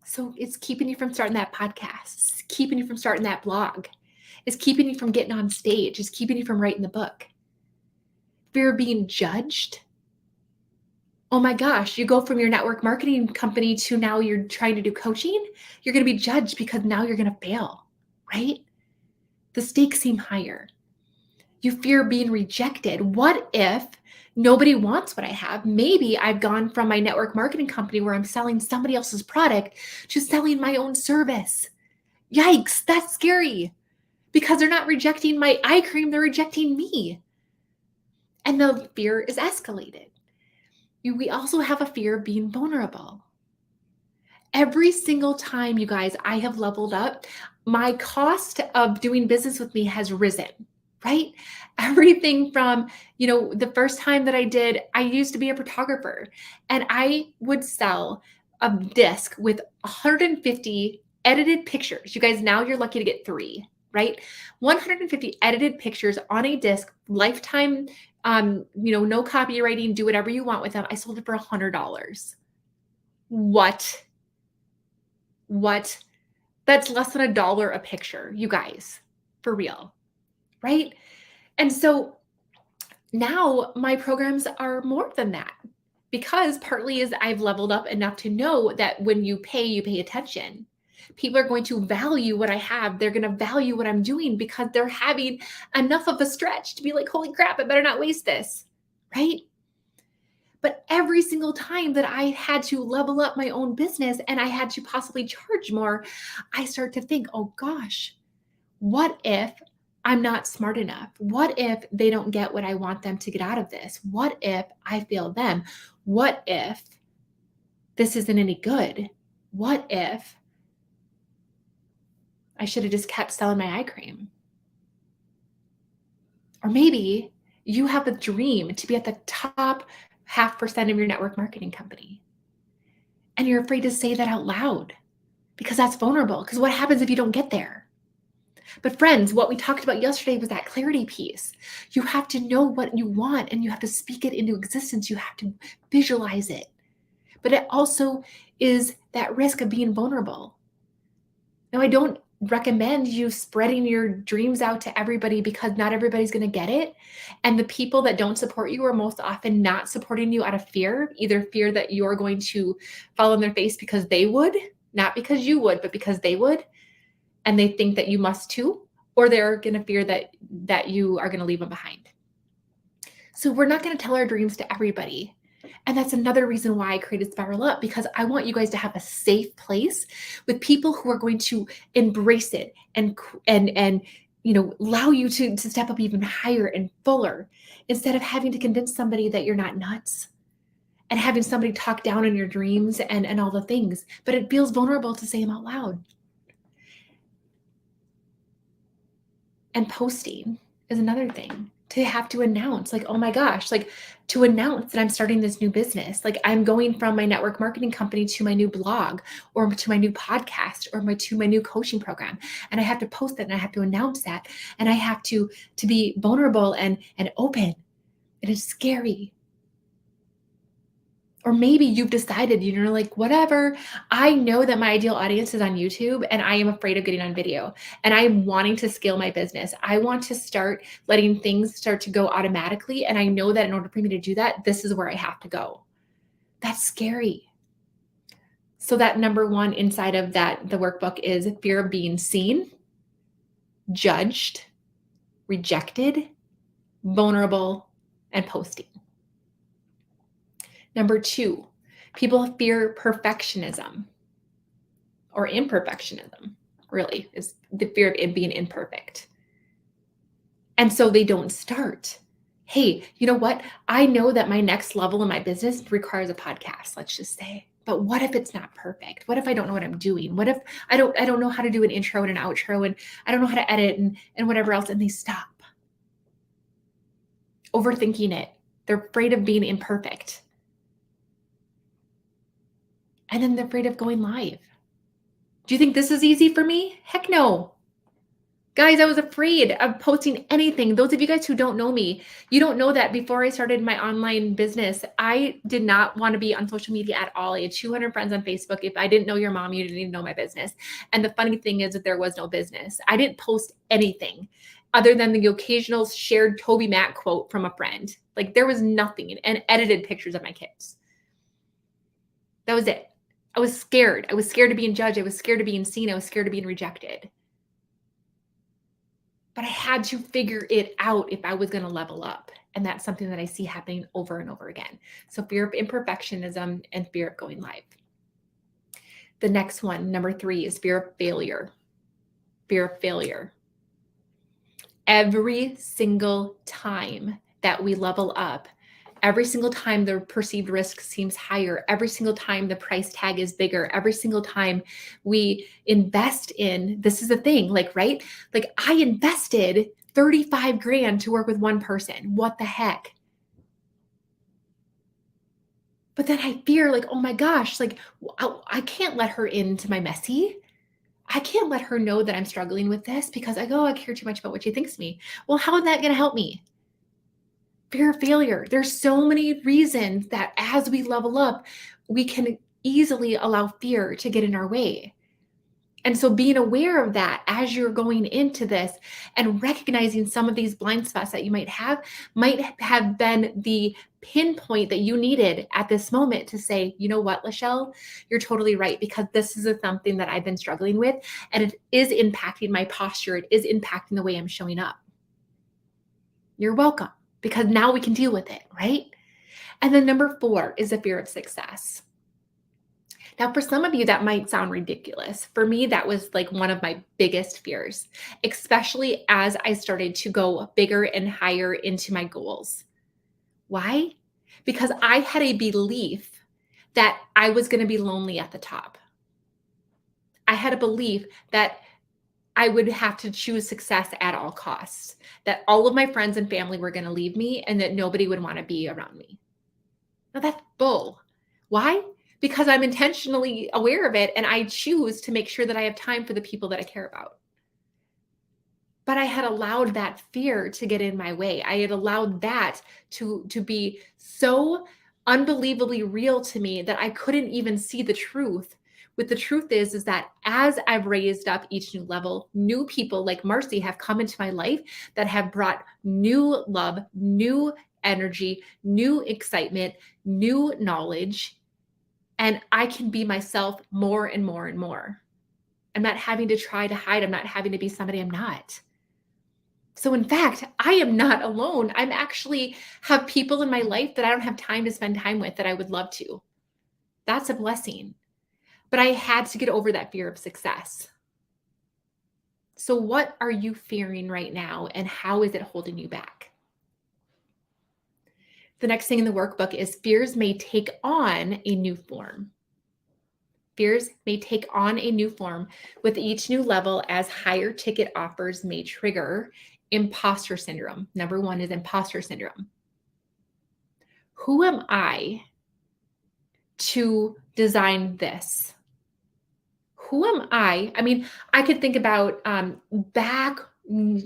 So it's keeping you from starting that podcast, it's keeping you from starting that blog, it's keeping you from getting on stage, it's keeping you from writing the book. Fear of being judged. Oh my gosh, you go from your network marketing company to now you're trying to do coaching. You're going to be judged because now you're going to fail, right? The stakes seem higher. You fear being rejected. What if nobody wants what I have? Maybe I've gone from my network marketing company where I'm selling somebody else's product to selling my own service. Yikes, that's scary because they're not rejecting my eye cream, they're rejecting me. And the fear is escalated. We also have a fear of being vulnerable. Every single time, you guys, I have leveled up, my cost of doing business with me has risen, right? Everything from, the first time that I used to be a photographer and I would sell a disc with 150 edited pictures. You guys, now you're lucky to get 3, right? 150 edited pictures on a disc, lifetime, no copywriting, do whatever you want with them. I sold it for $100. What? That's less than $1 a picture, you guys, for real, right? And so now my programs are more than that because partly is I've leveled up enough to know that when you pay attention. People are going to value what I have. They're going to value what I'm doing because they're having enough of a stretch to be like, holy crap, I better not waste this, right? But every single time that I had to level up my own business and I had to possibly charge more, I start to think, oh gosh, what if I'm not smart enough? What if they don't get what I want them to get out of this? What if I fail them? What if this isn't any good? What if I should have just kept selling my eye cream? Or maybe you have a dream to be at the top 0.5% of your network marketing company. And you're afraid to say that out loud because that's vulnerable. Because what happens if you don't get there? But friends, what we talked about yesterday was that clarity piece. You have to know what you want and you have to speak it into existence. You have to visualize it. But it also is that risk of being vulnerable. Now, I don't recommend you spreading your dreams out to everybody because not everybody's going to get it. And the people that don't support you are most often not supporting you out of fear, either fear that you're going to fall on their face because they would, not because you would, but because they would. And they think that you must too, or they're going to fear that you are going to leave them behind. So we're not going to tell our dreams to everybody. And that's another reason why I created Spiral Up, because I want you guys to have a safe place with people who are going to embrace it and allow you to step up even higher and fuller instead of having to convince somebody that you're not nuts and having somebody talk down on your dreams and all the things. But it feels vulnerable to say them out loud. And posting is another thing. To have to announce, like, oh my gosh, like to announce that I'm starting this new business. Like I'm going from my network marketing company to my new blog or to my new podcast or to my new coaching program. And I have to post that and I have to announce that. And I have to be vulnerable and open. It is scary. Or maybe you've decided, you're like, whatever, I know that my ideal audience is on YouTube and I am afraid of getting on video and I'm wanting to scale my business. I want to start letting things start to go automatically. And I know that in order for me to do that, this is where I have to go. That's scary. So that number 1 inside of the workbook is fear of being seen, judged, rejected, vulnerable, and posting. Number 2, people fear perfectionism or imperfectionism, really, is the fear of it being imperfect. And so they don't start. Hey, you know what? I know that my next level in my business requires a podcast, let's just say. But what if it's not perfect? What if I don't know what I'm doing? What if I don't know how to do an intro and an outro and I don't know how to edit and whatever else, and they stop. overthinking it. They're afraid of being imperfect. And then they're afraid of going live. Do you think this is easy for me? Heck no. Guys, I was afraid of posting anything. Those of you guys who don't know me, you don't know that before I started my online business, I did not want to be on social media at all. I had 200 friends on Facebook. If I didn't know your mom, you didn't even know my business. And the funny thing is that there was no business. I didn't post anything other than the occasional shared Toby Mac quote from a friend. Like there was nothing, and edited pictures of my kids. That was it. I was scared. I was scared of being judged. I was scared of being seen. I was scared of being rejected. But I had to figure it out if I was going to level up. And that's something that I see happening over and over again. So fear of imperfectionism and fear of going live. The next one, number 3, is fear of failure. Fear of failure. Every single time that we level up, every single time the perceived risk seems higher, every single time the price tag is bigger, every single time we invest in, this is the thing, like, right? Like I invested 35 grand to work with one person. What the heck? But then I fear like, oh my gosh, like I can't let her into my messy. I can't let her know that I'm struggling with this because I go, I care too much about what she thinks of me. Well, how is that going to help me? Fear of failure. There's so many reasons that as we level up, we can easily allow fear to get in our way. And so being aware of that as you're going into this and recognizing some of these blind spots that you might have been the pinpoint that you needed at this moment to say, you know what, Lachelle, you're totally right, because this is something that I've been struggling with and it is impacting my posture. It is impacting the way I'm showing up. You're welcome. Because now we can deal with it, right? And then number 4 is the fear of success. Now, for some of you, that might sound ridiculous. For me, that was like one of my biggest fears, especially as I started to go bigger and higher into my goals. Why? Because I had a belief that I was going to be lonely at the top. I had a belief that I would have to choose success at all costs, that all of my friends and family were going to leave me and that nobody would want to be around me. Now that's bull. Why? Because I'm intentionally aware of it and I choose to make sure that I have time for the people that I care about. But I had allowed that fear to get in my way. I had allowed that to be so unbelievably real to me that I couldn't even see the truth. But the truth is that as I've raised up each new level, new people like Marcy have come into my life that have brought new love, new energy, new excitement, new knowledge, and I can be myself more and more and more. I'm not having to try to hide. I'm not having to be somebody I'm not. So in fact, I am not alone. I'm actually have people in my life that I don't have time to spend time with that I would love to. That's a blessing. But I had to get over that fear of success. So what are you fearing right now and how is it holding you back? The next thing in the workbook is fears may take on a new form. Fears may take on a new form with each new level as higher ticket offers may trigger imposter syndrome. Number 1 is imposter syndrome. Who am I to design this? Who am I? I mean, I could think about back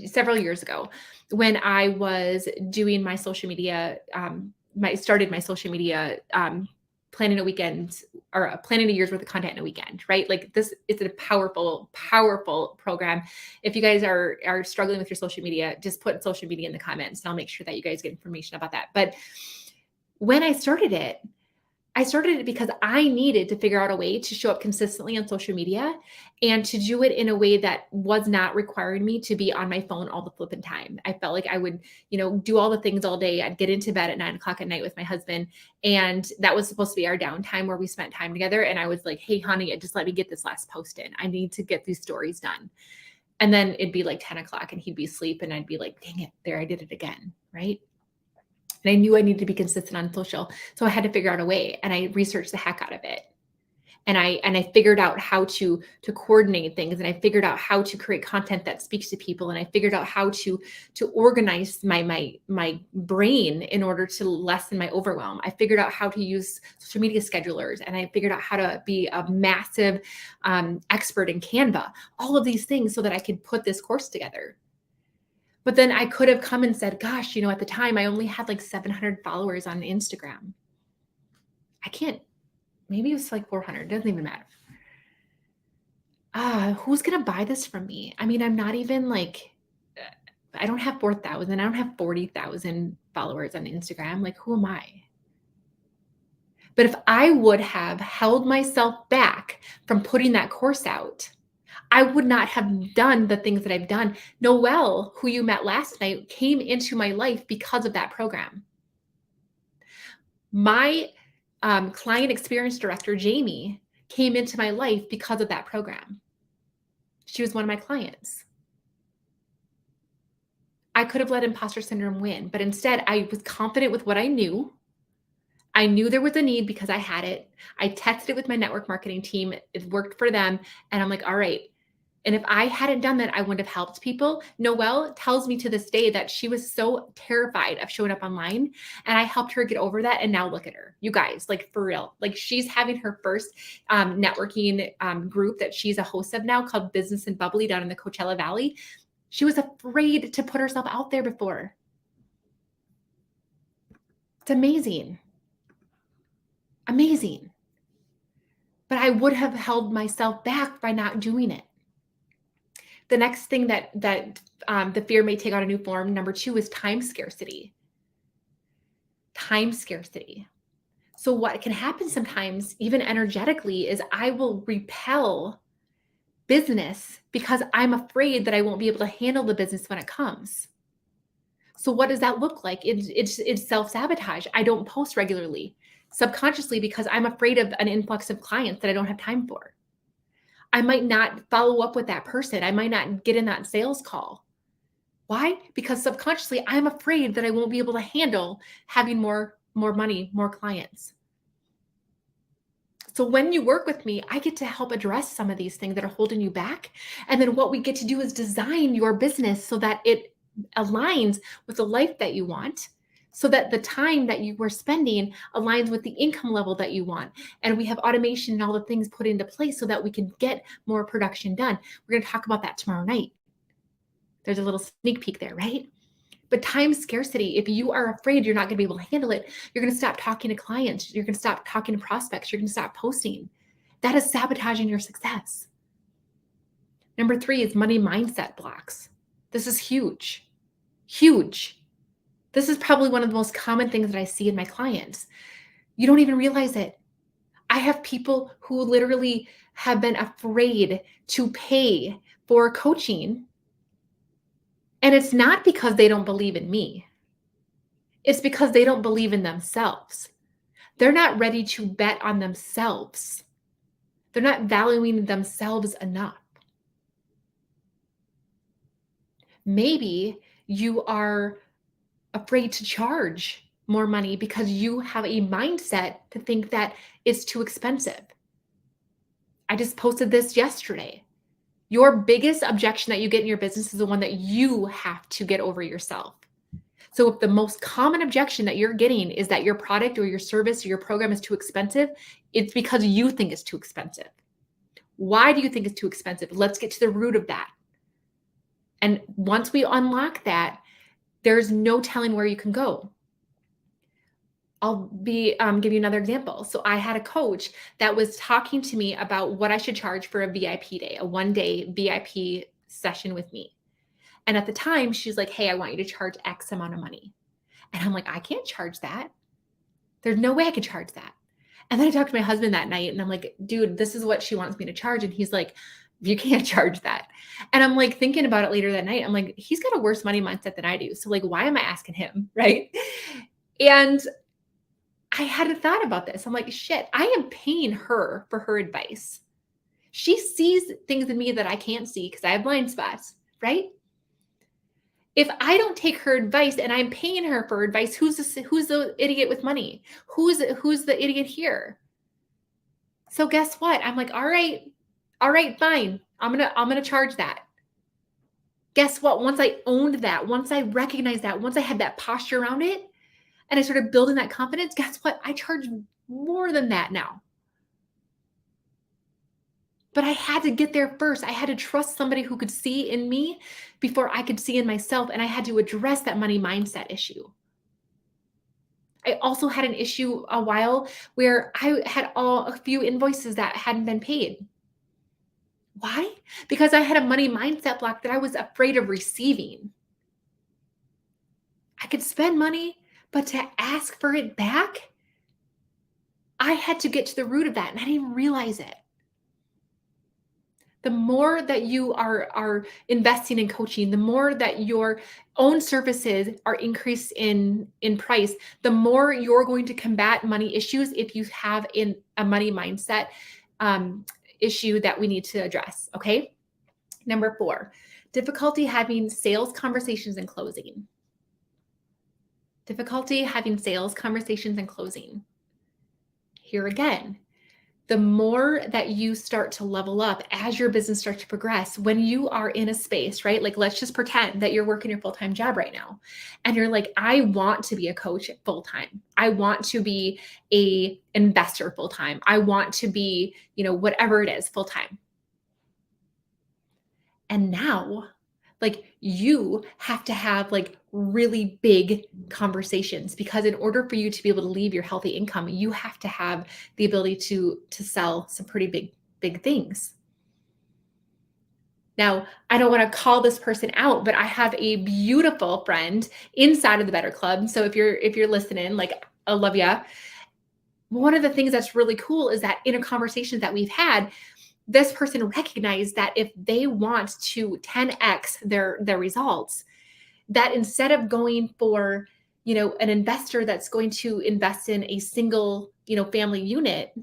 several years ago when I was doing my social media, started my social media planning a weekend or planning a year's worth of content in a weekend, right? Like this, it's a powerful, powerful program. If you guys are struggling with your social media, just put social media in the comments and I'll make sure that you guys get information about that. But when I started it because I needed to figure out a way to show up consistently on social media and to do it in a way that was not requiring me to be on my phone all the flipping time. I felt like I would, do all the things all day. I'd get into bed at 9:00 at night with my husband. And that was supposed to be our downtime where we spent time together. And I was like, hey, honey, just let me get this last post in. I need to get these stories done. And then it'd be like 10:00 and he'd be asleep and I'd be like, dang it, there, I did it again. Right. And I knew I needed to be consistent on social. So I had to figure out a way and I researched the heck out of it. And I figured out how to coordinate things, and I figured out how to create content that speaks to people, and I figured out how to organize my brain in order to lessen my overwhelm. I figured out how to use social media schedulers, and I figured out how to be a massive expert in Canva. All of these things so that I could put this course together. But then I could have come and said, gosh, at the time I only had like 700 followers on Instagram. Maybe it was like 400. Doesn't even matter. Who's going to buy this from me? I mean, I'm not even like, I don't have 4,000. I don't have 40,000 followers on Instagram. Like, who am I? But if I would have held myself back from putting that course out, I would not have done the things that I've done. Noelle, who you met last night, came into my life because of that program. My client experience director, Jamie, came into my life because of that program. She was one of my clients. I could have let imposter syndrome win, but instead I was confident with what I knew. I knew there was a need because I had it. I tested it with my network marketing team. It worked for them. And I'm like, all right. And if I hadn't done that, I wouldn't have helped people. Noelle tells me to this day that she was so terrified of showing up online, and I helped her get over that. And now look at her, you guys, like for real. Like she's having her first networking group that she's a host of now called Business and Bubbly down in the Coachella Valley. She was afraid to put herself out there before. It's amazing. Amazing. But I would have held myself back by not doing it. The next thing that the fear may take on a new form, number 2, is time scarcity. Time scarcity. So what can happen sometimes, even energetically, is I will repel business because I'm afraid that I won't be able to handle the business when it comes. So what does that look like? It's self-sabotage. I don't post regularly, subconsciously, because I'm afraid of an influx of clients that I don't have time for. I might not follow up with that person. I might not get in that sales call. Why? Because subconsciously, I'm afraid that I won't be able to handle having more money, more clients. So when you work with me, I get to help address some of these things that are holding you back. And then what we get to do is design your business so that it aligns with the life that you want, so that the time that you were spending aligns with the income level that you want. And we have automation and all the things put into place so that we can get more production done. We're going to talk about that tomorrow night. There's a little sneak peek there, right? But time scarcity, if you are afraid you're not going to be able to handle it, you're going to stop talking to clients. You're going to stop talking to prospects. You're going to stop posting. That is sabotaging your success. Number 3 is money mindset blocks. This is huge, huge. This is probably one of the most common things that I see in my clients. You don't even realize it. I have people who literally have been afraid to pay for coaching. And it's not because they don't believe in me. It's because they don't believe in themselves. They're not ready to bet on themselves. They're not valuing themselves enough. Maybe you are afraid to charge more money because you have a mindset to think that it's too expensive. I just posted this yesterday. Your biggest objection that you get in your business is the one that you have to get over yourself. So if the most common objection that you're getting is that your product or your service or your program is too expensive, it's because you think it's too expensive. Why do you think it's too expensive? Let's get to the root of that. And once we unlock that, there's no telling where you can go. I'll give you another example. So I had a coach that was talking to me about what I should charge for a VIP day, a 1-day VIP session with me. And at the time, she's like, hey, I want you to charge X amount of money. And I'm like, I can't charge that. There's no way I could charge that. And then I talked to my husband that night and I'm like, dude, this is what she wants me to charge. And he's like, you can't charge that. And I'm like thinking about it later that night. I'm like, he's got a worse money mindset than I do. So like, why am I asking him? Right. And I hadn't thought about this. I'm like, shit, I am paying her for her advice. She sees things in me that I can't see because I have blind spots, right? If I don't take her advice and I'm paying her for advice, who's the idiot with money? Who's the idiot here? So guess what? I'm like, all right, fine. I'm gonna charge that. Guess what? Once I owned that, once I recognized that, once I had that posture around it, and I started building that confidence, guess what? I charge more than that now. But I had to get there first. I had to trust somebody who could see in me before I could see in myself. And I had to address that money mindset issue. I also had an issue a while where I had a few invoices that hadn't been paid. Why? Because I had a money mindset block that I was afraid of receiving. I could spend money, but to ask for it back, I had to get to the root of that and I didn't realize it. The more that you are investing in coaching, the more that your own services are increased in price, the more you're going to combat money issues if you have a money mindset issue that we need to address. Okay. Number 4, difficulty having sales conversations and closing. Difficulty having sales conversations and closing. Here again, the more that you start to level up as your business starts to progress, when you are in a space, right? Like, let's just pretend that you're working your full-time job right now. And you're like, I want to be a coach full-time. I want to be a investor full-time. I want to be, whatever it is full-time. And now, like, you have to have like really big conversations, because in order for you to be able to leave your healthy income, you have to have the ability to sell some pretty big things. Now, I don't want to call this person out, but I have a beautiful friend inside of the Better Club. So if you're listening, like, I love ya. One of the things that's really cool is that in a conversation that we've had, this person recognized that if they want to 10x their results, that instead of going for, an investor that's going to invest in a single, family unit,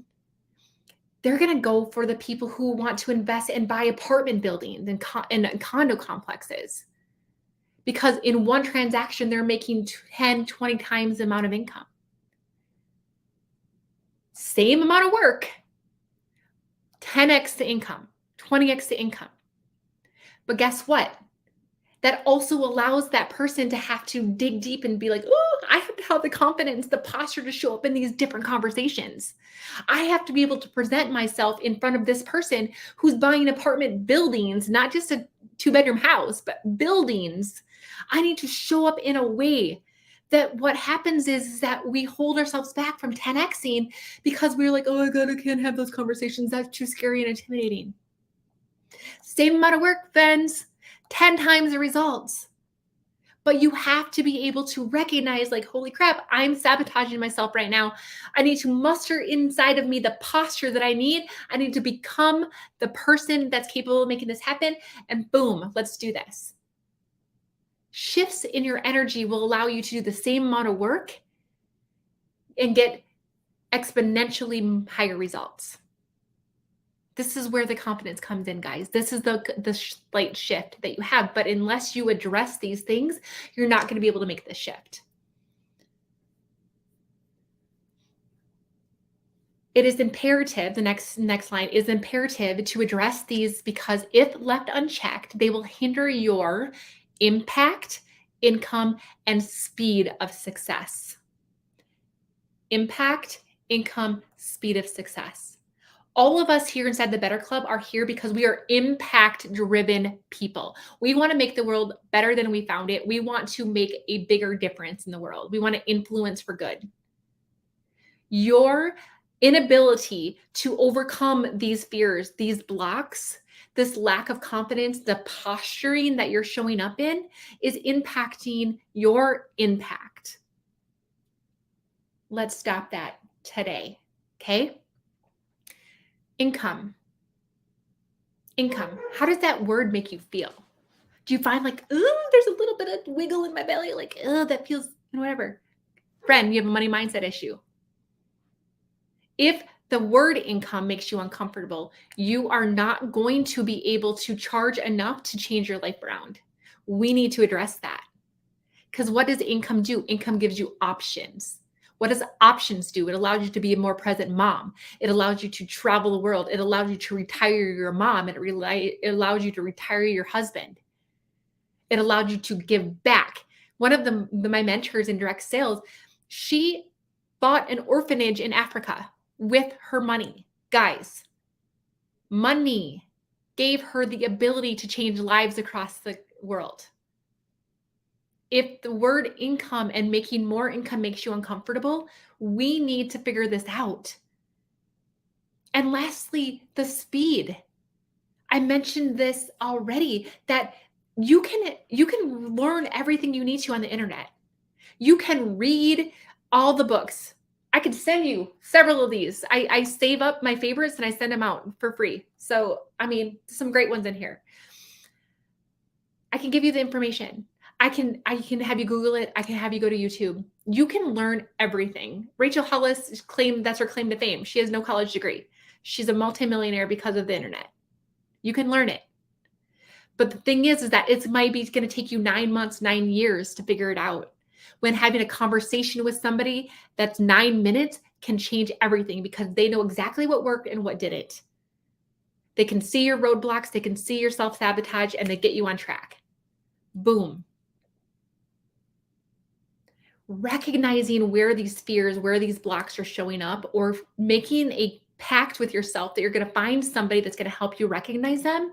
they're going to go for the people who want to invest and buy apartment buildings and condo complexes. Because in one transaction, they're making 10, 20 times the amount of income. Same amount of work, 10x the income, 20x the income. But guess what? That also allows that person to have to dig deep and be like, oh, I have to have the confidence, the posture to show up in these different conversations. I have to be able to present myself in front of this person who's buying apartment buildings, not just a 2-bedroom house, but buildings. I need to show up in a way that what happens is that we hold ourselves back from 10xing because we're like, oh my God, I can't have those conversations. That's too scary and intimidating. Same amount of work, friends. 10 times the results. But you have to be able to recognize, like, holy crap, I'm sabotaging myself right now. I need to muster inside of me the posture that I need. I need to become the person that's capable of making this happen. And boom, let's do this. Shifts in your energy will allow you to do the same amount of work and get exponentially higher results. This is where the confidence comes in, guys. This is the slight shift that you have. But unless you address these things, you're not going to be able to make this shift. It is imperative, the next line is imperative to address these, because if left unchecked, they will hinder your impact, income, and speed of success. Impact, income, speed of success. All of us here inside the Better Club are here because we are impact-driven people. We want to make the world better than we found it. We want to make a bigger difference in the world. We want to influence for good. Your inability to overcome these fears, these blocks, this lack of confidence, the posturing that you're showing up in is impacting your impact. Let's stop that today, okay? Income. How does that word make you feel? Do you find like, ooh, there's a little bit of wiggle in my belly? Like, oh, that feels whatever. Friend, you have a money mindset issue. If the word income makes you uncomfortable, you are not going to be able to charge enough to change your life around. We need to address that. Because what does income do? Income gives you options. What does options do? It allows you to be a more present mom. It allows you to travel the world. It allows you to retire your mom. It allows you to retire your husband. It allowed you to give back. One of my mentors in direct sales, she bought an orphanage in Africa with her money. Guys, money gave her the ability to change lives across the world. If the word income and making more income makes you uncomfortable, we need to figure this out. And lastly, the speed. I mentioned this already, that you can learn everything you need to on the internet. You can read all the books. I could send you several of these. I save up my favorites and I send them out for free. So, I mean, some great ones in here. I can give you the information. I can have you Google it. I can have you go to YouTube. You can learn everything. Rachel Hollis that's her claim to fame. She has no college degree. She's a multimillionaire because of the internet. You can learn it. But the thing is that it might be going to take you 9 months, 9 years to figure it out. When having a conversation with somebody that's 9 minutes can change everything, because they know exactly what worked and what didn't. They can see your roadblocks, they can see your self-sabotage, and they get you on track. Boom. Recognizing where these fears, where these blocks are showing up, or making a pact with yourself that you're going to find somebody that's going to help you recognize them,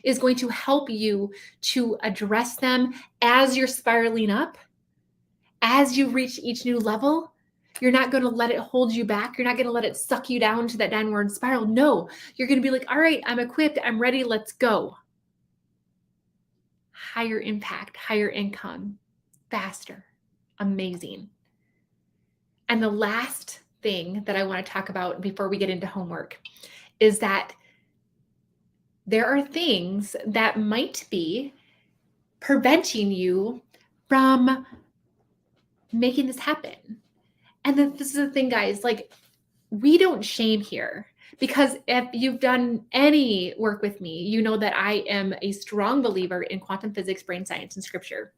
is going to help you to address them as you're spiraling up. As you reach each new level, you're not going to let it hold you back. You're not going to let it suck you down to that downward spiral. No, you're going to be like, all right, I'm equipped. I'm ready. Let's go. Higher impact, higher income, faster. Amazing. And the last thing that I want to talk about before we get into homework is that there are things that might be preventing you from making this happen. And then this is the thing, guys, like, we don't shame here, because if you've done any work with me, you know that I am a strong believer in quantum physics, brain science, and scripture.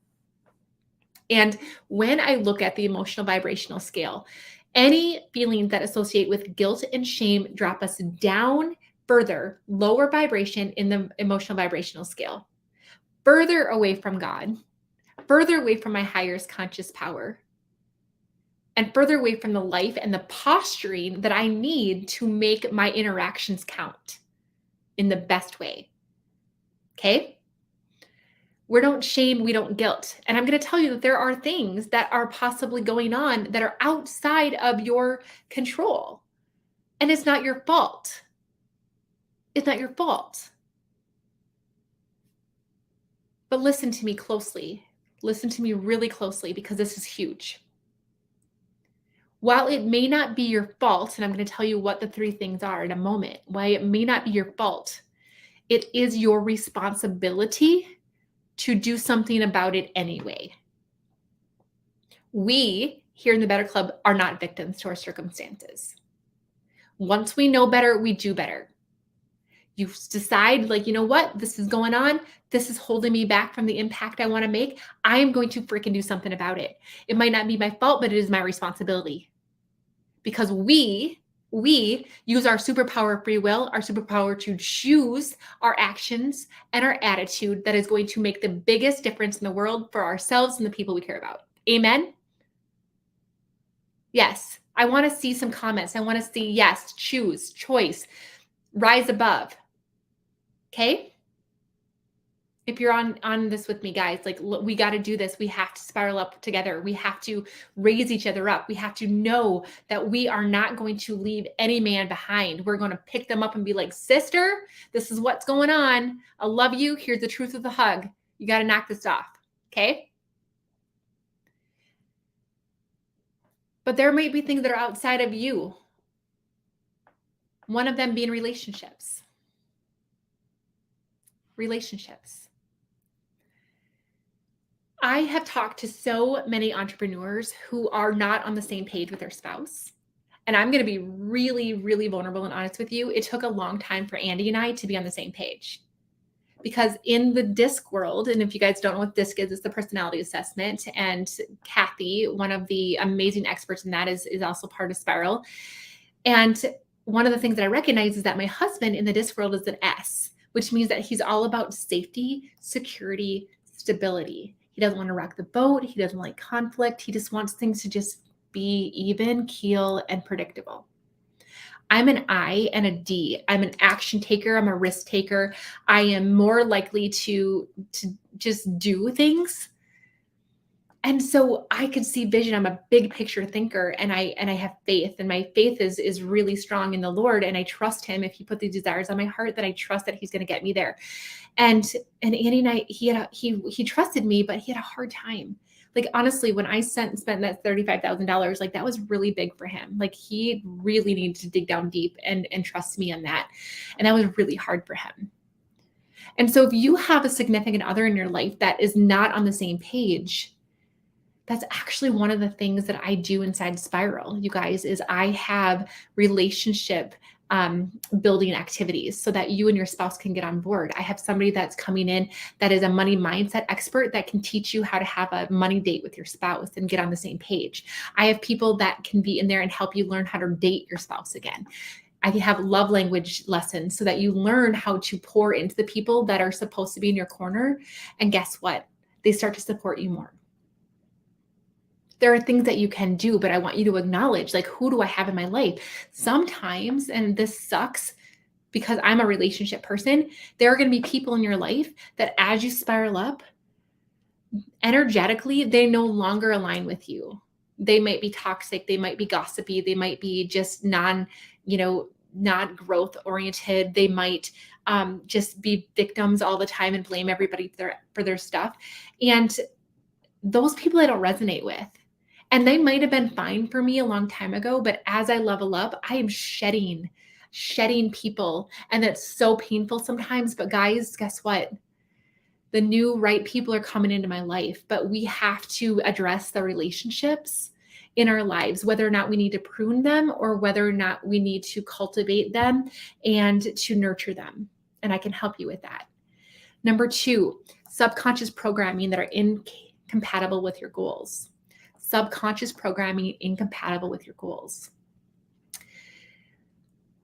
And when I look at the emotional vibrational scale, any feelings that associate with guilt and shame drop us down further, lower vibration in the emotional vibrational scale, further away from God, further away from my highest conscious power, and further away from the life and the posturing that I need to make my interactions count in the best way. Okay? We don't shame, we don't guilt. And I'm going to tell you that there are things that are possibly going on that are outside of your control. And it's not your fault. It's not your fault. But listen to me closely. Listen to me really closely, because this is huge. While it may not be your fault, and I'm going to tell you what the 3 things are in a moment, why it may not be your fault, it is your responsibility to do something about it anyway. We here in the Better Club are not victims to our circumstances. Once we know better, we do better. You decide, like, you know what, this is going on. This is holding me back from the impact I want to make. I am going to freaking do something about it. It might not be my fault, but it is my responsibility. Because we use our superpower of free will, our superpower to choose our actions and our attitude that is going to make the biggest difference in the world for ourselves and the people we care about. Amen? Yes. I want to see some comments. I want to see yes, choose, choice, rise above. Okay? If you're on this with me, guys, like, we got to do this. We have to spiral up together. We have to raise each other up. We have to know that we are not going to leave any man behind. We're going to pick them up and be like, sister, this is what's going on. I love you. Here's the truth of the hug. You got to knock this off. Okay? But there might be things that are outside of you. One of them being relationships. Relationships. I have talked to so many entrepreneurs who are not on the same page with their spouse. And I'm going to be really, really vulnerable and honest with you. It took a long time for Andy and I to be on the same page, because in the DISC world, and if you guys don't know what DISC is, it's the personality assessment. And Kathy, one of the amazing experts in that, is also part of Spiral. And one of the things that I recognize is that my husband in the DISC world is an S, which means that he's all about safety, security, stability. He doesn't want to rock the boat. He doesn't like conflict. He just wants things to just be even, keel, and predictable. I'm an I and a D. I'm an action taker. I'm a risk taker. I am more likely to just do things. And so I could see vision. I'm a big picture thinker, and I have faith, and my faith is really strong in the Lord, and I trust him. If he put these desires on my heart, that I trust that he's going to get me there. And Andy and I, he trusted me, but he had a hard time. Like, honestly, when I spent that $35,000, like, that was really big for him. Like, he really needed to dig down deep and trust me on that. And that was really hard for him. And so if you have a significant other in your life that is not on the same page, that's actually one of the things that I do inside Spiral, you guys, is I have relationship building activities so that you and your spouse can get on board. I have somebody that's coming in that is a money mindset expert that can teach you how to have a money date with your spouse and get on the same page. I have people that can be in there and help you learn how to date your spouse again. I have love language lessons so that you learn how to pour into the people that are supposed to be in your corner. And guess what? They start to support you more. There are things that you can do, but I want you to acknowledge, like, who do I have in my life? Sometimes, and this sucks because I'm a relationship person, there are going to be people in your life that as you spiral up, energetically, they no longer align with you. They might be toxic. They might be gossipy. They might be just not growth oriented. They might just be victims all the time and blame everybody for their stuff. And those people I don't resonate with. And they might have been fine for me a long time ago, but as I level up, I am shedding people. And that's so painful sometimes. But guys, guess what? The new right people are coming into my life, but we have to address the relationships in our lives, whether or not we need to prune them or whether or not we need to cultivate them and to nurture them. And I can help you with that. Number 2, subconscious programming that are incompatible with your goals. Subconscious programming incompatible with your goals.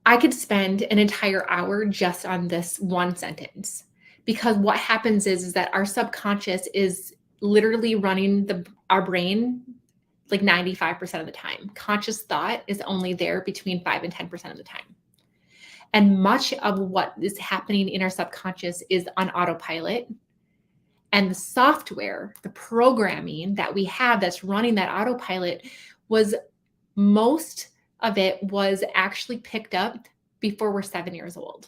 I could spend an entire hour just on this one sentence, because what happens is that our subconscious is literally running our brain like 95% of the time. Conscious thought is only there between 5 and 10% of the time. And much of what is happening in our subconscious is on autopilot. And the software, the programming that we have that's running that autopilot, most of it was actually picked up before we're 7 years old.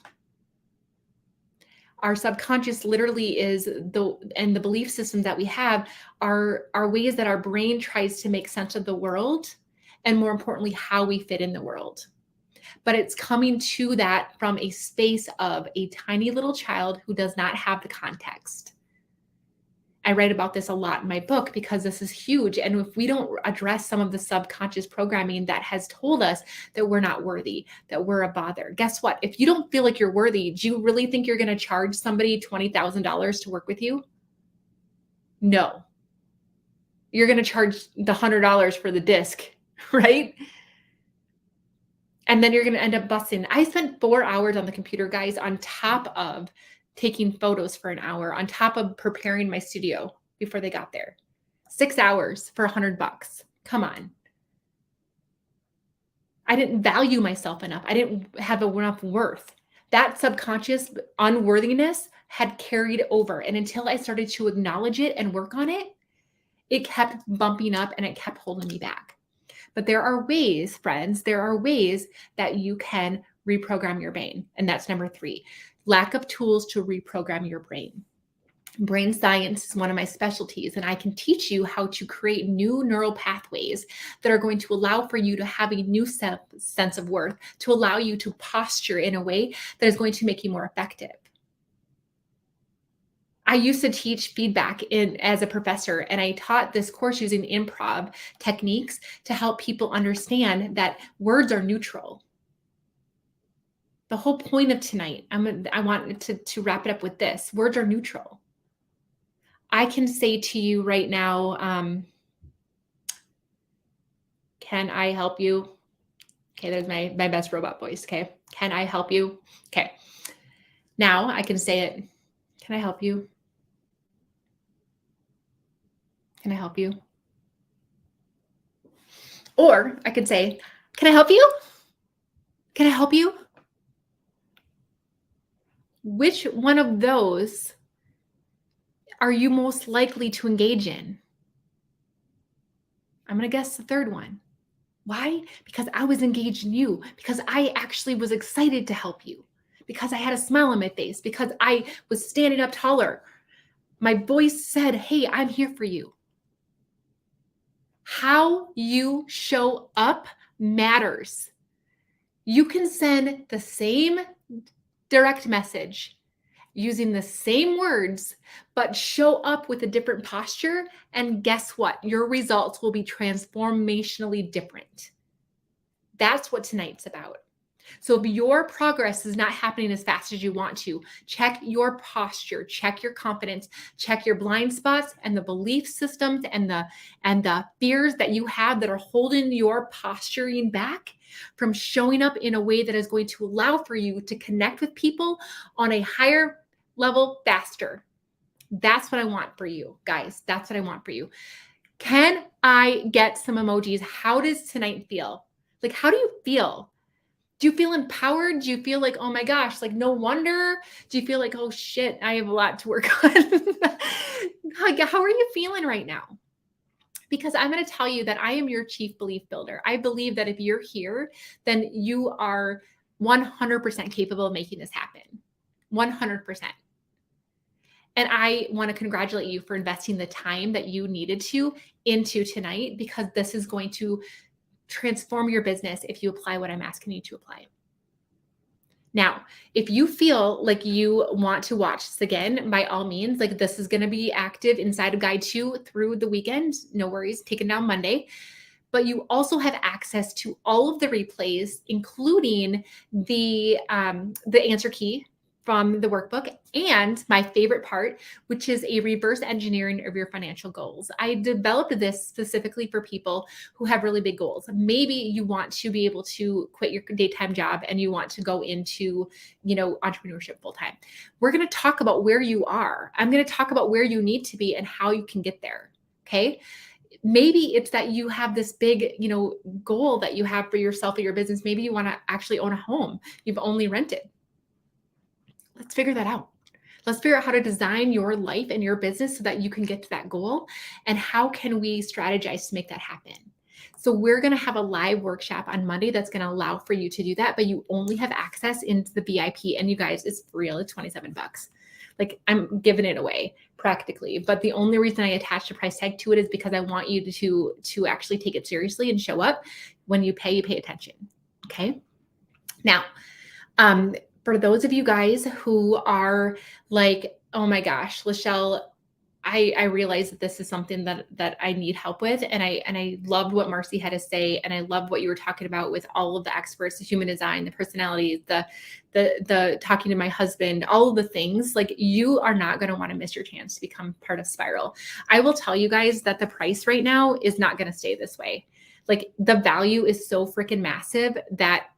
Our subconscious literally is the belief systems that we have are ways that our brain tries to make sense of the world, and more importantly, how we fit in the world. But it's coming to that from a space of a tiny little child who does not have the context. I write about this a lot in my book because this is huge. And if we don't address some of the subconscious programming that has told us that we're not worthy, that we're a bother, guess what? If you don't feel like you're worthy, do you really think you're going to charge somebody $20,000 to work with you? No. You're going to charge the $100 for the disc, right? And then you're going to end up busting. I spent 4 hours on the computer, guys, on top of taking photos for an hour, on top of preparing my studio before they got there. 6 hours for $100. Come on. I didn't value myself enough. I didn't have enough worth. That subconscious unworthiness had carried over. And until I started to acknowledge it and work on it, it kept bumping up and it kept holding me back. But there are ways, friends, that you can reprogram your brain. And that's number 3. Lack of tools to reprogram your brain. Brain science is one of my specialties, and I can teach you how to create new neural pathways that are going to allow for you to have a new sense of worth, to allow you to posture in a way that is going to make you more effective. I used to teach feedback as a professor, and I taught this course using improv techniques to help people understand that words are neutral. The whole point of tonight, I want to wrap it up with this. Words are neutral. I can say to you right now, can I help you? Okay, there's my best robot voice. Okay. Can I help you? Okay. Now I can say it. Can I help you? Can I help you? Or I could say, can I help you? Can I help you? Which one of those are you most likely to engage in? I'm going to guess the third one. Why? Because I was engaged in you, because I actually was excited to help you, because I had a smile on my face, because I was standing up taller. My voice said, hey, I'm here for you. How you show up matters. You can send the same direct message using the same words, but show up with a different posture. And guess what? Your results will be transformationally different. That's what tonight's about. So if your progress is not happening as fast as you want to, check your posture, check your confidence, check your blind spots and the belief systems and the fears that you have that are holding your posturing back from showing up in a way that is going to allow for you to connect with people on a higher level faster. That's what I want for you, guys. That's what I want for you. Can I get some emojis? How does tonight feel? Like, how do you feel? Do you feel empowered? Do you feel like, oh my gosh, like no wonder? Do you feel like, oh shit, I have a lot to work on? Like, how are you feeling right now? Because I'm going to tell you that I am your chief belief builder. I believe that if you're here, then you are 100% capable of making this happen. 100%. And I want to congratulate you for investing the time that you needed to into tonight, because this is going to transform your business if you apply what I'm asking you to apply. Now, if you feel like you want to watch this again, by all means, like this is going to be active inside of Guide 2 through the weekend. No worries, taken down Monday. But you also have access to all of the replays, including the answer key from the workbook, and my favorite part, which is a reverse engineering of your financial goals. I developed this specifically for people who have really big goals. Maybe you want to be able to quit your daytime job and you want to go into, entrepreneurship full time. We're going to talk about where you are. I'm going to talk about where you need to be and how you can get there. Okay. Maybe it's that you have this big, goal that you have for yourself or your business. Maybe you want to actually own a home. You've only rented. Let's figure that out. Let's figure out how to design your life and your business so that you can get to that goal. And how can we strategize to make that happen? So we're going to have a live workshop on Monday that's going to allow for you to do that, but you only have access into the VIP. And you guys, it's real. It's $27. Like, I'm giving it away practically, but the only reason I attached a price tag to it is because I want you to actually take it seriously and show up. When you pay attention. Okay. Now, for those of you guys who are like, oh my gosh, Lachelle, I realize that this is something that I need help with. And I loved what Marcy had to say. And I loved what you were talking about with all of the experts, the human design, the personalities, the talking to my husband, all of the things. Like, you are not going to want to miss your chance to become part of Spiral. I will tell you guys that the price right now is not going to stay this way. Like, the value is so freaking massive that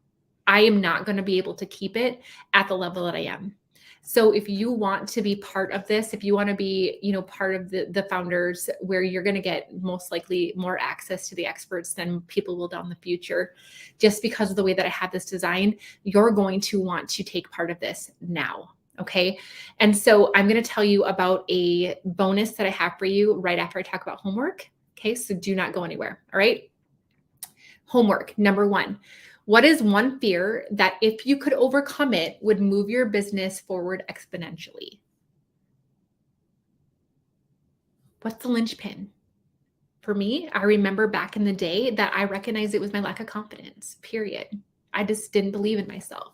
I am not going to be able to keep it at the level that I am. So if you want to be part of this, if you want to be, part of the founders, where you're going to get most likely more access to the experts than people will down the future, just because of the way that I have this designed, you're going to want to take part of this now. Okay. And so I'm going to tell you about a bonus that I have for you right after I talk about homework. Okay. So do not go anywhere. All right. Homework. Number 1. What is one fear that if you could overcome it would move your business forward exponentially? What's the linchpin? For me, I remember back in the day that I recognized it was my lack of confidence, period. I just didn't believe in myself.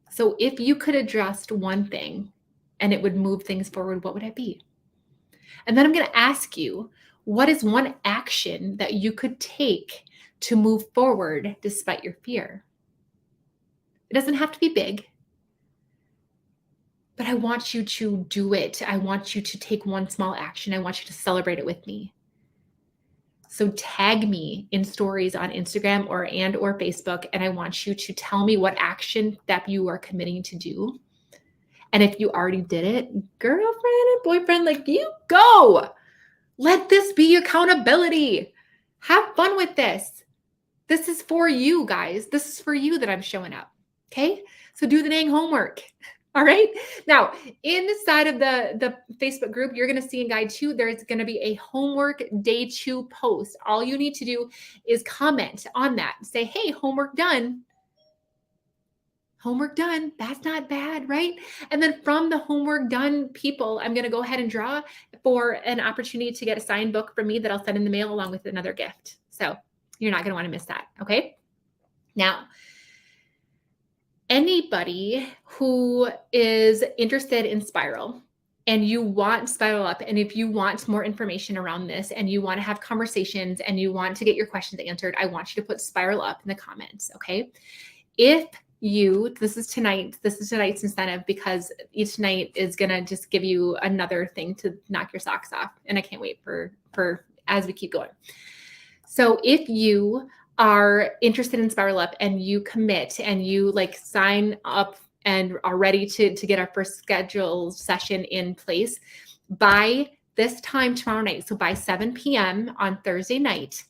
So if you could adjust one thing and it would move things forward, what would it be? And then I'm going to ask you, what is one action that you could take to move forward despite your fear? It doesn't have to be big, but I want you to do it. I want you to take one small action. I want you to celebrate it with me. So tag me in stories on Instagram or Facebook, and I want you to tell me what action that you are committing to do. And if you already did it, girlfriend and boyfriend, like, you go. Let this be accountability. Have fun with this. This is for you, guys. This is for you that I'm showing up. Okay? So do the dang homework. All right. Now, inside of the Facebook group, you're going to see in guide 2, there's going to be a homework day 2 post. All you need to do is comment on that. Say, hey, homework done. Homework done. That's not bad, right? And then from the homework done people, I'm going to go ahead and draw for an opportunity to get a signed book from me that I'll send in the mail along with another gift. So you're not going to want to miss that. Okay. Now, anybody who is interested in Spiral and you want Spiral Up, and if you want more information around this and you want to have conversations and you want to get your questions answered, I want you to put Spiral Up in the comments. Okay. This is tonight's incentive, because each night is going to just give you another thing to knock your socks off. And I can't wait for as we keep going. So if you are interested in Spiral Up and you commit and you sign up and are ready to get our first scheduled session in place by this time tomorrow night, so by 7 p.m. on Thursday night,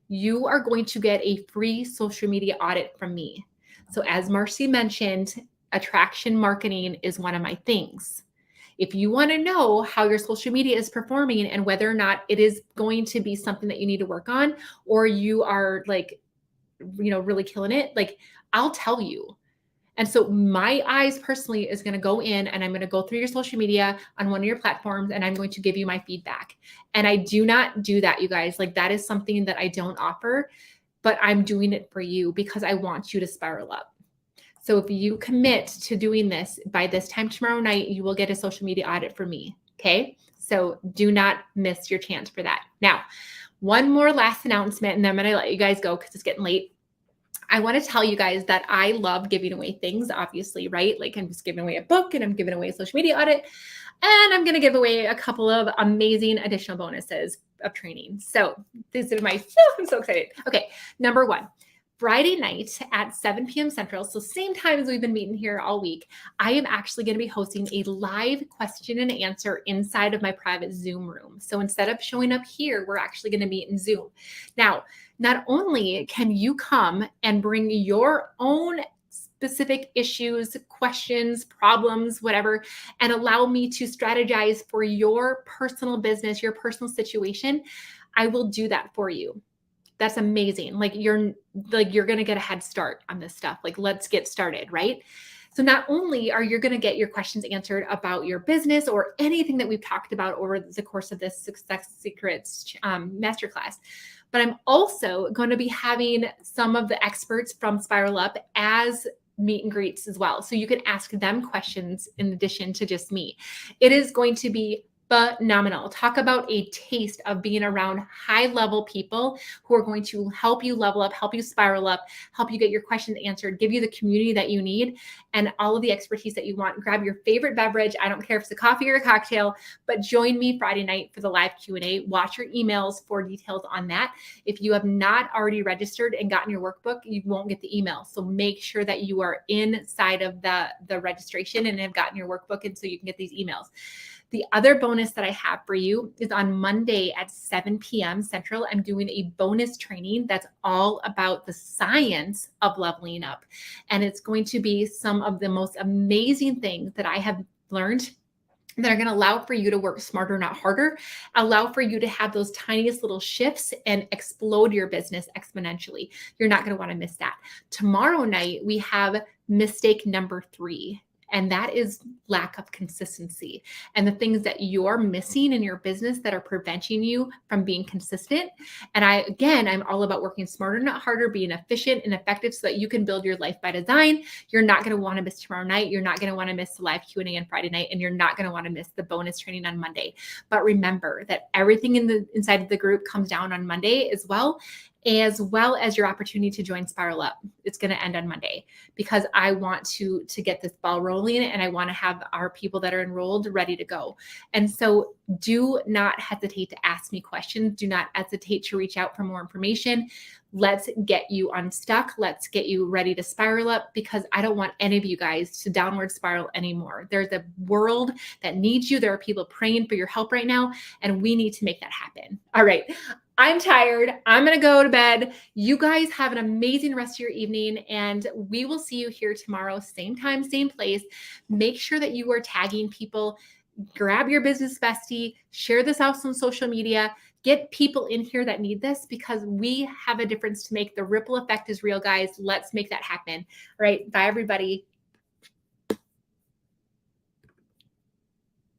you are going to get a free social media audit from me. So as Marcy mentioned, attraction marketing is one of my things. If you want to know how your social media is performing and whether or not it is going to be something that you need to work on, or you are really killing it, I'll tell you. And so my eyes personally is going to go in and I'm going to go through your social media on one of your platforms and I'm going to give you my feedback. And I do not do that, you guys. That is something that I don't offer, but I'm doing it for you because I want you to spiral up. So if you commit to doing this by this time tomorrow night, you will get a social media audit from me. Okay. So do not miss your chance for that. Now, one more last announcement, and then I'm going to let you guys go because it's getting late. I want to tell you guys that I love giving away things, obviously, right? I'm just giving away a book and I'm giving away a social media audit, and I'm going to give away a couple of amazing additional bonuses of training. So these are I'm so excited. Okay. Number 1, Friday night at 7 p.m. Central, so same time as we've been meeting here all week, I am actually going to be hosting a live question and answer inside of my private Zoom room. So instead of showing up here, we're actually going to meet in Zoom. Now, not only can you come and bring your own specific issues, questions, problems, whatever, and allow me to strategize for your personal business, your personal situation, I will do that for you. That's amazing. You're going to get a head start on this stuff. Let's get started, right? So not only are you going to get your questions answered about your business or anything that we've talked about over the course of this Success Secrets masterclass, but I'm also going to be having some of the experts from Spiral Up as meet and greets as well. So you can ask them questions in addition to just me. It is going to be phenomenal. Talk about a taste of being around high-level people who are going to help you level up, help you spiral up, help you get your questions answered, give you the community that you need, and all of the expertise that you want. Grab your favorite beverage. I don't care if it's a coffee or a cocktail, but join me Friday night for the live Q&A. Watch your emails for details on that. If you have not already registered and gotten your workbook, you won't get the email. So make sure that you are inside of the registration and have gotten your workbook, and so you can get these emails. The other bonus that I have for you is on Monday at 7 p.m. Central. I'm doing a bonus training that's all about the science of leveling up. And it's going to be some of the most amazing things that I have learned that are going to allow for you to work smarter, not harder, allow for you to have those tiniest little shifts and explode your business exponentially. You're not going to want to miss that. Tomorrow night, we have mistake number 3. And that is lack of consistency and the things that you're missing in your business that are preventing you from being consistent. And I'm all about working smarter, not harder, being efficient and effective so that you can build your life by design. You're not going to want to miss tomorrow night. You're not going to want to miss the live Q&A on Friday night, and you're not going to want to miss the bonus training on Monday. But remember that everything inside of the group comes down on Monday as well. as well as your opportunity to join Spiral Up. It's going to end on Monday because I want to get this ball rolling, and I want to have our people that are enrolled ready to go. And so do not hesitate to ask me questions. Do not hesitate to reach out for more information. Let's get you unstuck. Let's get you ready to spiral up, because I don't want any of you guys to downward spiral anymore. There's a world that needs you. There are people praying for your help right now, and we need to make that happen. All right. I'm tired. I'm going to go to bed. You guys have an amazing rest of your evening, and we will see you here tomorrow, same time, same place. Make sure that you are tagging people. Grab your business bestie, share this out on social media, get people in here that need this, because we have a difference to make. The ripple effect is real, guys. Let's make that happen. All right. Bye, everybody.